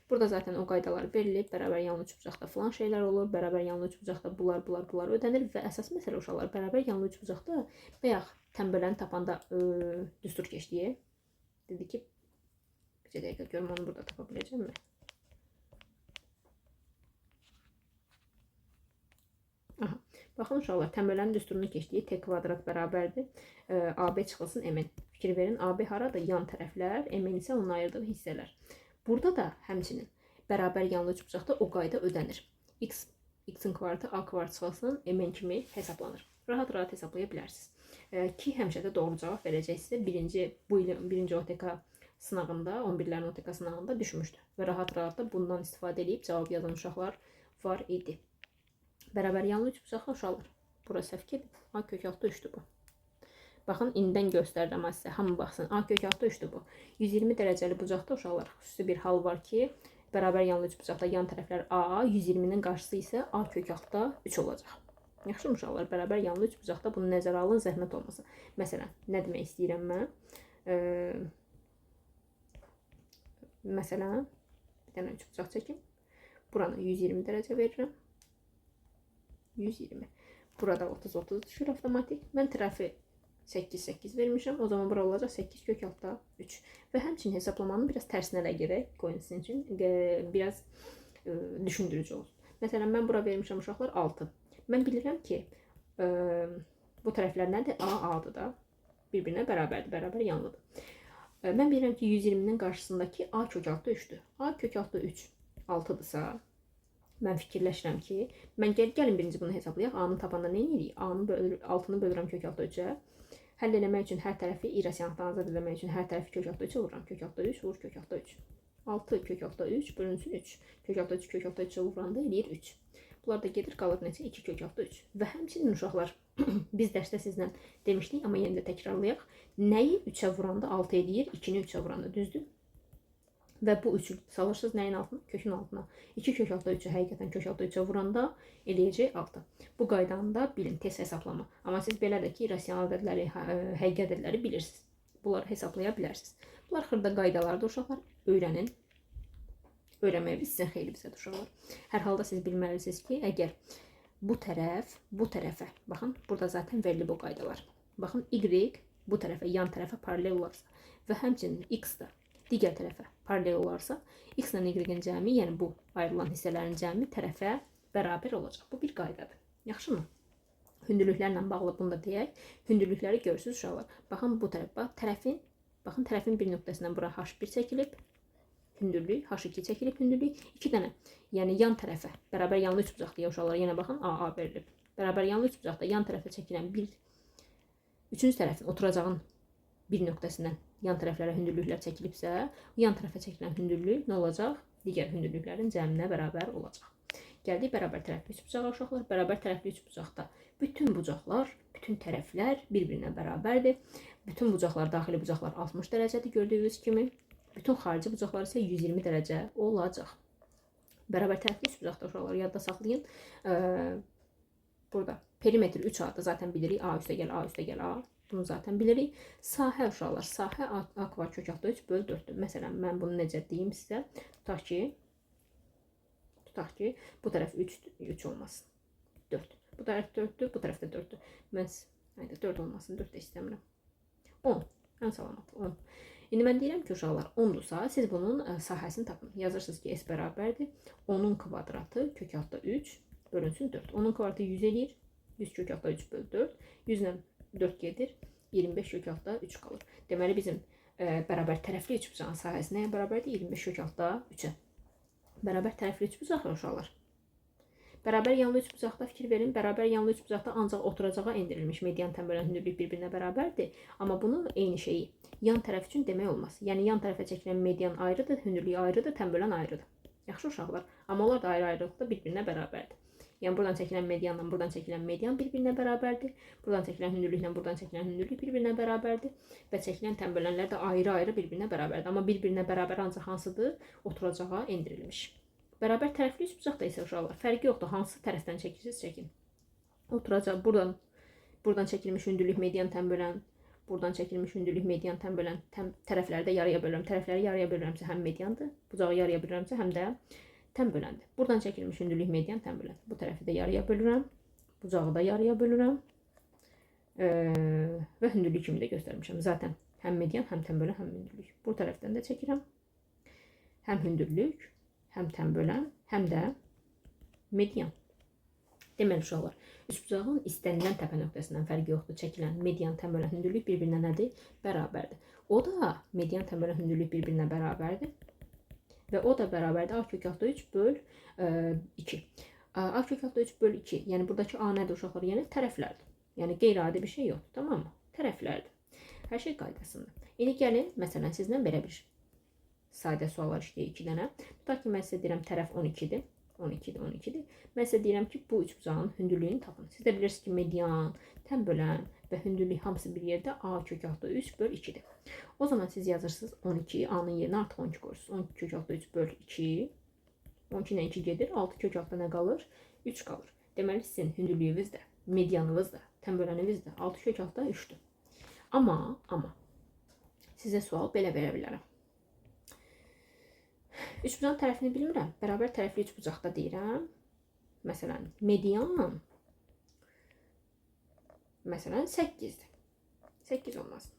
Burada zaten o qaydalar verilib. Bərabər yanlı üçbucaqda falan şeylər olur. Bərabər yanlı üçbucaqda bunlar ödənir və əsas məsələ uşaqlar, bərabər yanlı üçbucaqda bayaq tənböləni tapanda düstur keçdiyə dedi ki, bir dəqiqə görüm onu burada tapa biləcəmmi? Aha. Baxın uşaqlar, tənbələnin düsturunu keçdiyi t kvadrat bərabərdir. AB çıxılsın MN. Fikir verin, AB haradır? Yan tərəflər, MN isə onun ayırdığı hissələr. Burada da həmçinin bərabər yanlı üçbucaqda o qayda ödənir. X-in kvadratı A kvadrat çıxılsın MN kimi hesablanır. Rahat hesablaya bilərsiniz. Ki həmişə də doğru cavab verəcəksə, birinci OTK sınağında, 11-lərin OTK sınağında düşmüşdü. Və rahat da bundan istifadə edib cavab yazan uşaqlar var idi. Bərabər yanlı üçbucaqlı uşaqlar. Bura səhv gedib. A kök altı 3'dür bu. Baxın, indidən göstərirəm sizə. Hamı baxsın. A kök altı 3'dür bu. 120 dərəcəli bucaqda uşaqlar. Xüsusi bir hal var ki, bərabər yanlı üçbucaqda yan tərəflər A, 120'nin qarşısı isə A kök altda 3 olacaq. Yaxşı uşaqlar, bərabər yanlı üçbucaqda bunu nəzərə alın, zəhmət olmasa. Məsələn, nə demək istəyirəm mən? Məsələn, bir dənə üçbucaq çəkim. Buranı 120 dərəcə verirəm. 120. Burada 30-30 düşür avtomatik. Mən tərəfi 8-8 vermişəm. O zaman bura olacaq 8 kök altda 3. Və həmçinin hesablamanın biraz tərsinə də gerək. Qoyun sizin üçün biraz düşündürücü olsun. Məsələn, mən bura vermişəm uşaqlar 6. Mən bilirəm ki, bu tərəflər nədir? A, A-dır da. Bir-birinə bərabərdir, bərabər yanlıdır. Mən bilirəm ki, 120-nin qarşısındakı A kök altda 3-dür. A kök altda 3 6-dırsa, mən fikirləşirəm ki, mən gəlin birinci bunu hesablayaq. A-nı tapanda nə edirik? A-nı 6-nı bölürəm kök altda 3-ə. Həll eləmək üçün hər tərəfi irrasionaldan azad eləmək üçün hər tərəfi kök altda 3-ə vururam. Kök altda 3 vur kök altda 3. 6 kök altda 3 bölünsün 3. Kök altda 3 kök altda 3-ə vuranda eləyir 3. Bunlar da gedir, qalır neçə? 2 kök altda 3. Və həmçinin uşaqlar, biz dərsdə sizlə demişdik, amma yenə də təkrarlayaq. Nəyi 3-ə vuranda 6 eləyir, 2-ni 3-ə vuranda, düzdür? Və bu 3-ü salırsınız nəyin altına? Kökün altına. 2 kök altda 3-ü həqiqətən kök altda 3-ə vuranda eləyəcək 6. Bu qaydanı da bilin, tez hesablama. Amma siz belə də ki, irrasional ədədləri, həqiqi ədədləri bilirsiniz. Bunları hesablaya bilərsiniz. Bunlar xırda qaydalardır uşaqlar, öyrənin. Öyrənməyə sizin xeyrinizədir uşaqlar. Hər halda siz bilməlisiniz ki, əgər bu tərəf bu tərəfə, baxın, burada zaten verili bu qaydalar. Baxın, Y bu tərəfə, yan tərəfə paralel olarsa və həmçinin X da digər tərəfə paralel olarsa, X ilə Y-in cəmi, yəni bu ayrılan hissələrin cəmi tərəfə bərabər olacaq. Bu bir qaydadır. Yaxşımı? Hündürlüklərlə bağlı bunu da deyək. Hündürlükləri görürsünüz uşaqlar. Baxın bu tərəf, baxın tərəfin bir nöqtəsindən bura H1 çəkilib. Hündürlük, H2 çəkilib hündürlük, 2 dənə. Yəni yan tərəfə, bərabər yanlı üçbucaqda uşaqlar, yenə baxın, AA verilib. Bərabər yanlı üçbucaqda yan tərəfə çəkilən üçüncü tərəfin oturacağın bir nöqtəsindən yan tərəflərə hündürlüklər çəkilibsə, yan tərəfə çəkilən hündürlük nə olacaq? Digər hündürlüklərin cəminə bərabər olacaq. Gəldik bərabər tərəfli üçbucağa uşaqlar. Bərabər tərəfli üçbucaqda bütün bucaqlar, bütün tərəflər bir-birinə bərabərdir. Bütün bucaqlar, daxili bucaqlar 60 dərəcədir gördüyünüz kimi. Bütün xarici bucaqlar isə 120 dərəcə olacaq. Bərabər tərəfli üçbucaqda uşaqlar yadda saxlayın. Burada perimetr 3A-dır, zaten bilirik. A üstə gəl, A üstə gəl, A. Bunu zaten bilirik. Sahə uşaqlar, sahə A kvar kök altda 3 böl 4'dür. Məsələn, mən bunu necə deyim sizə? Tutaq ki, bu tərəf 3 olmasın. 4. Bu tərəf 4'dür, bu tərəf də 4'dür. Mən 4 olmasın, 4 də istəmirəm. 10. Ən salamat 10. İndi mən deyirəm ki, uşaqlar 10'dursa, siz bunun sahəsini tapın. Yazırsınız ki, S bərabərdir. 10'un kvadratı kök altda 3 bölünsün 4. 10'un kvadratı 100 eləyir. 100 kök altda 3 böl 4. 100 ilə 4 gedir. 25 kök altda 3 qalır. Deməli, bizim bərabər tərəfli üçbucağın sahəsi nəyə bərabərdir? 25 kök altda 3-ə. Bərabər tərəfli üçbucaqlar uşaqlar. Bərabər yanlı üçbucaqda fikir verin. Bərabər yanlı üçbucaqda ancaq oturacağa endirilmiş median tənbölən hündürlük bir-birinə bərabərdir. Amma bunu eyni şeyi yan tərəf üçün demək olmaz. Yəni yan tərəfə çəkilən median ayrıdır, hündürlük ayrıdır, tənbölən ayrıdır. Yaxşı uşaqlar. Amma onlar da ayrı-ayrılıqda bir-birinə bərabərdir. Yəni buradan çəkilən medianla buradan çəkilən median bir-birinə bərabərdir. Buradan çəkilən hündürlüklə buradan çəkilən hündürlük bir-birinə bərabərdir. Və çəkilən tənbölənlər də ayrı-ayrı bir-birinə bərabərdir. Amma bir-birinə bərabər ancaq hansıdır? Oturacağa endirilmiş. Bərabər tərəfli üçbucaqda isə uşaqlar fərqi yoxdur. Hansı tərəfdən çəkirsiniz, çəkin. Oturacaq buradan çəkilmiş hündürlük median tənbölən, buradan çəkilmiş hündürlük median tənbölən tərəfləri də yarıya bölürəm. Tərəfləri yarıya bölürəmsə həm mediandır, bucağı yarıya bölürəmsə həm də tənböləndir. Buradan çəkilmiş hündürlük median tənbölən. Bu tərəfi də yarıya bölürəm, bucağı da yarıya bölürəm və hündürlük kimi də göstərmişəm. Zaten həm median, həm tənbölən, həm hündürlük. Bu tərəfdən də çəkirəm. Həm hündürlük, həm tənbölən, həm də median. Deməli uşaqlar, üçbucağın istənilən təpə nöqtəsindən fərqi yoxdur. Çəkilən median, tənbölən, hündürlük bir-birinə nədir? Bərabərdir. O da median, tənbölən, hündürlük bir-birinə bərabərdir. Və o da bərabərdir A kök altda 3 böl 2. A kök altda 3 böl 2. Yəni buradakı A nədir uşaqlar? Yəni tərəflərdir. Yəni qeyri-adi bir şey yoxdur, tamam mı? Tərəflərdir. Hər şey qaydasında. İndi gəlin, məsələn, sizlə belə bir sadə suallar işləyək 2 dənə. Tutaq ki, mən sizə deyirəm tərəf 12'dir. 12'dir. Mən sizə deyirəm ki, bu üçbucağın hündürlüyünü tapın. Siz də bilirsiniz ki, median, tənbölən və hündürlük hamısı bir yerdə A kök altda 3 böl 2'dir. O zaman siz yazırsınız 12, A'nın yerinə artıq 12 qoyursunuz. 12 kök altda 3 böl 2. 12 ilə 2 gedir. 6 kök altda nə qalır? 3 qalır. Deməli, sizin hündürlüyünüz də medianınız da, tənböləniniz də 6 kök altda 3'dür. Amma sizə sual belə verə bilərəm. Üçbucağın tərəfini bilmirəm. Bərabər tərəfli üçbucaqda deyirəm. Məsələn, median məsələn 8'dir. 8 olmasın.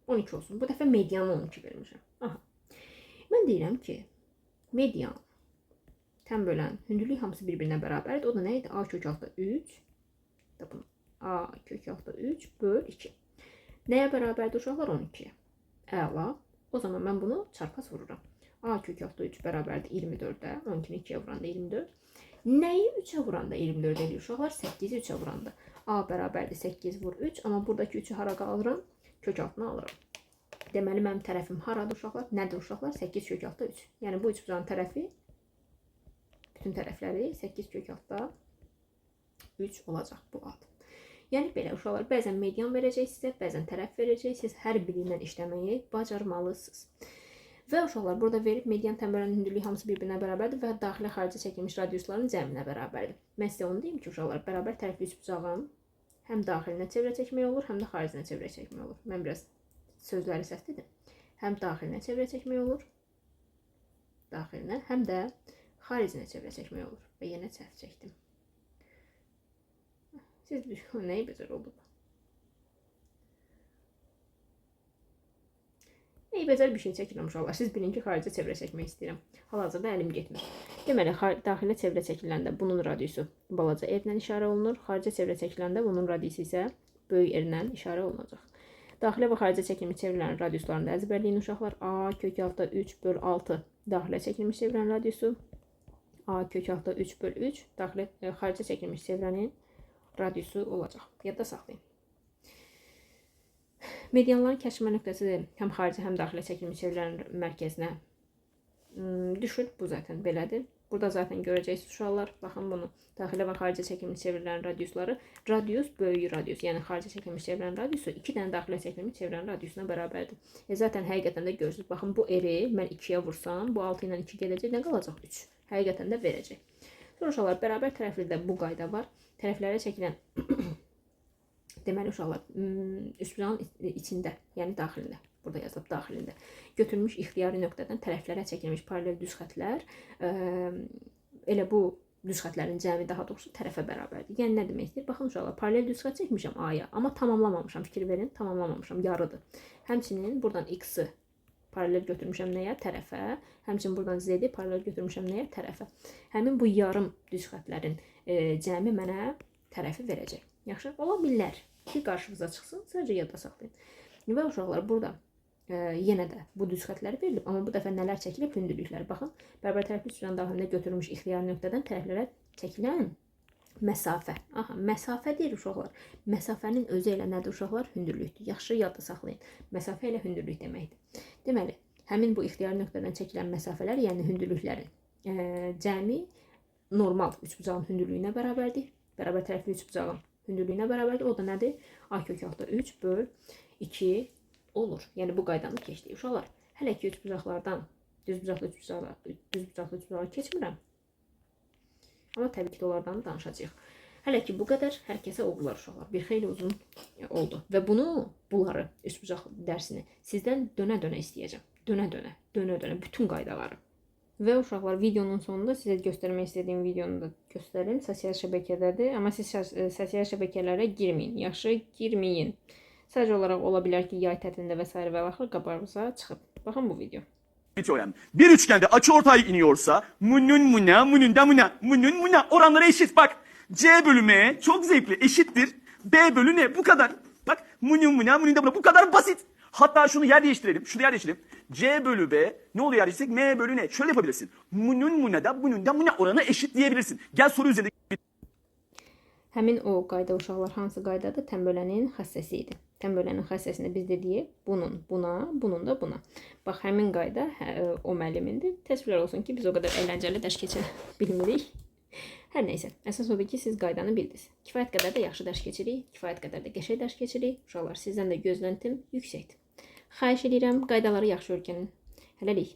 12 olsun. Bu dəfə medianı 12 vermişəm. Aha. Mən deyirəm ki, median tənbölən hündürlük hamısı bir-birinə bərabərdir. O da nə idi? A kök altda 3. A kök altda 3 böl 2. Nəyə bərabərdir uşaqlar? 12'yə. Əla. O zaman mən bunu çarpaz vururam. A kök altda 3 bərabərdir 24'ə. 12'ni 2'yə vuranda 24. Nəyi 3'ə vuranda 24 edir uşaqlar? 8'i 3'ə vuranda. A bərabərdir 8 vur 3. Amma buradakı 3'ü hara qalıram? Kök altına alıram. Deməli mənim tərəfim haradır uşaqlar? Nədir uşaqlar? 8 kök altda 3. Yəni bu üçbucağın tərəfi, bütün tərəfləri 8 kök altda 3 olacaq bu ad. Yəni belə uşaqlar, bəzən median verəcək sizə, bəzən tərəf verəcək. Siz hər biri ilə işləməyi bacarmalısınız. Və uşaqlar burada verib median tənbələnin hündürlüyü hamısı bir-birinə bərabərdir və daxilə xarici çəkilmiş radiusların cəminə bərabərdir. Mən sizə onu deyim ki, uşaqlar, bərabər tərəfli üçbucağın həm daxilinə çevrə çəkmək olur, həm də xaricinə çevrə çəkmək olur. Mən biraz sözləri səhv dedim. Həm daxilinə çevrə çəkmək olur, daxilinə, həm də xaricinə çevrə çəkmək olur. Və yenə səhv çəkdim. Siz nəyi becər oldu? Nəyi becər bir şey çəkirəm uşaqlar. Siz bilin ki, xaricə çevrə çəkmək istəyirəm. Hal-hazırda əlim getmir. Deməli, daxilə çevrə çəkiləndə bunun radiusu balaca R-lə işarə olunur. Xaricə çevrə çəkiləndə bunun radiusu isə böyük R-lə işarə olunacaq. Daxilə və xaricə çəkilmiş çevrələrin radiuslarını da əzbərləyin uşaqlar. A kök altda 3 böl 6 daxilə çəkilmiş çevrənin radiusu. A kök altda 3 böl 3 daxilə xaricə çəkilmiş çevrənin radiusu olacaq. Yadda saxlayın. Medianların kəşfə nöqtəsi həm xarici, həm daxilə çəkilmiş çevrələrin mərkəzinə düşür. Bu zaten belədir. Burada zaten görəcəksiniz uşaqlar. Baxın bunu. Daxilə və xarici çəkilmiş çevrələrin radiusları. Radius böyük radius. Yəni xarici çəkilmiş çevrənin radiusu 2 dənə daxilə çəkilmiş çevrənin radiusuna bərabərdir. Zaten həqiqətən də görürsünüz. Baxın bu R-i mən 2'yə vursam, bu 6 ilə 2 gedəcək. Nə qalacaq? 3. Həqiqətən də verəcək. Sonra uşaqlar, bərabər tərəflidə bu qayda var. Tərəflərə çəkilən deməli uşaqlar, üçbucağın içində, yəni daxilində, burada yazılıb daxilində götürülmüş ixtiyari nöqtədən tərəflərə çəkilmiş paralel düz xətlər elə bu düz xətlərin cəmi, daha doğrusu tərəfə bərabərdir. Yəni nə deməkdir? Baxın uşaqlar, paralel düz xət çəkmişəm A-ya, amma tamamlamamışam, fikir verin, tamamlamamışam, yarıdır. Həmçinin buradan X-i paralel götürmüşəm nəyə? Tərəfə. Həmçinin buradan Z-i paralel götürmüşəm nəyə? Tərəfə. Həmin bu yarım düz xətlərin cəmi mənə tərəfi verəcək. Yaxşı, ola bilər ki, qarşınıza çıxsın, sadəcə yadda saxlayın. Və uşaqlar, burada yenə də bu düz xətləri verilib, amma bu dəfə nələr çəkilib? Hündürlüklər. Baxın, bərabər tərəfli üçbucağın daxilində götürülmüş ixtiyari nöqtədən tərəflərə çəkilən məsafə. Aha, məsafə deyir uşaqlar. Məsafənin özü elə nədir uşaqlar? Hündürlükdür. Yaxşı yadda saxlayın. Məsafə elə hündürlük deməkdir. Deməli, həmin bu ixtiyari nöqtədən çəkilən məsafələr, yəni hündürlüklərin cəmi normal üçbucağın hündürlüyünə bərabərdir. Bərabər tərəfli üçbucağın hündürlüyünə bərabərdir. O da nədir? A kök altda 3 böl 2 olur. Yəni bu qaydanı keçdik uşaqlar. Hələ ki üçbucaqlardan düzbucaqlı üçbucağa keçmirəm. Amma təbii ki də onlardan danışacağıq. Hələ ki bu qədər. Hər kəsə uğurlar uşaqlar. Bir xeyli uzun oldu. Və bunları üçbucaq dərsini sizdən dönə-dönə istəyəcəm. Dönə-dönə bütün qaydaları. Və uşaqlar, videonun sonunda sizə göstərmək istədiyim videonu da göstərim. Sosial şəbəkədədir. Amma siz sosial şəbəkələrə girməyin. Yaxşı, girməyin. Sadəcə olaraq ola bilər ki, yay tətilində və s. və axır qabağınıza çıxıb. Baxın bu video. Teorem. Bir üçgende açıortay iniyorsa munun muna oranları eşit. Bak C bölü M çok zevkli, eşittir. B bölü ne? Bu kadar. Bak munun muna bu kadar basit. Hatta şunu yer değiştirelim. C bölü B ne oluyor yer değiştirsek? M bölü ne? Şöyle yapabilirsin. Munun muna oranı eşit diyebilirsin. Gel soru üzerinde. Həmin o qayda uşaqlar hansı qaydadır? Tənbölənin xəssəsi idi. Tənbölənin xəssəsində biz dedik bunun buna, bunun da buna. Bax, həmin qayda o müəllimindir. Təəssüflər olsun ki, biz o qədər əyləncəli dərs keçə bilmirik. Hər nəysə, əsas odur ki, siz qaydanı bildiniz. Kifayət qədər də yaxşı dərs keçirik, kifayət qədər də qəşəng dərs keçirik. Uşaqlar, sizdən də gözləntim yüksəkdir. Xahiş edirəm, qaydaları yaxşı öyrənin. Hələlik.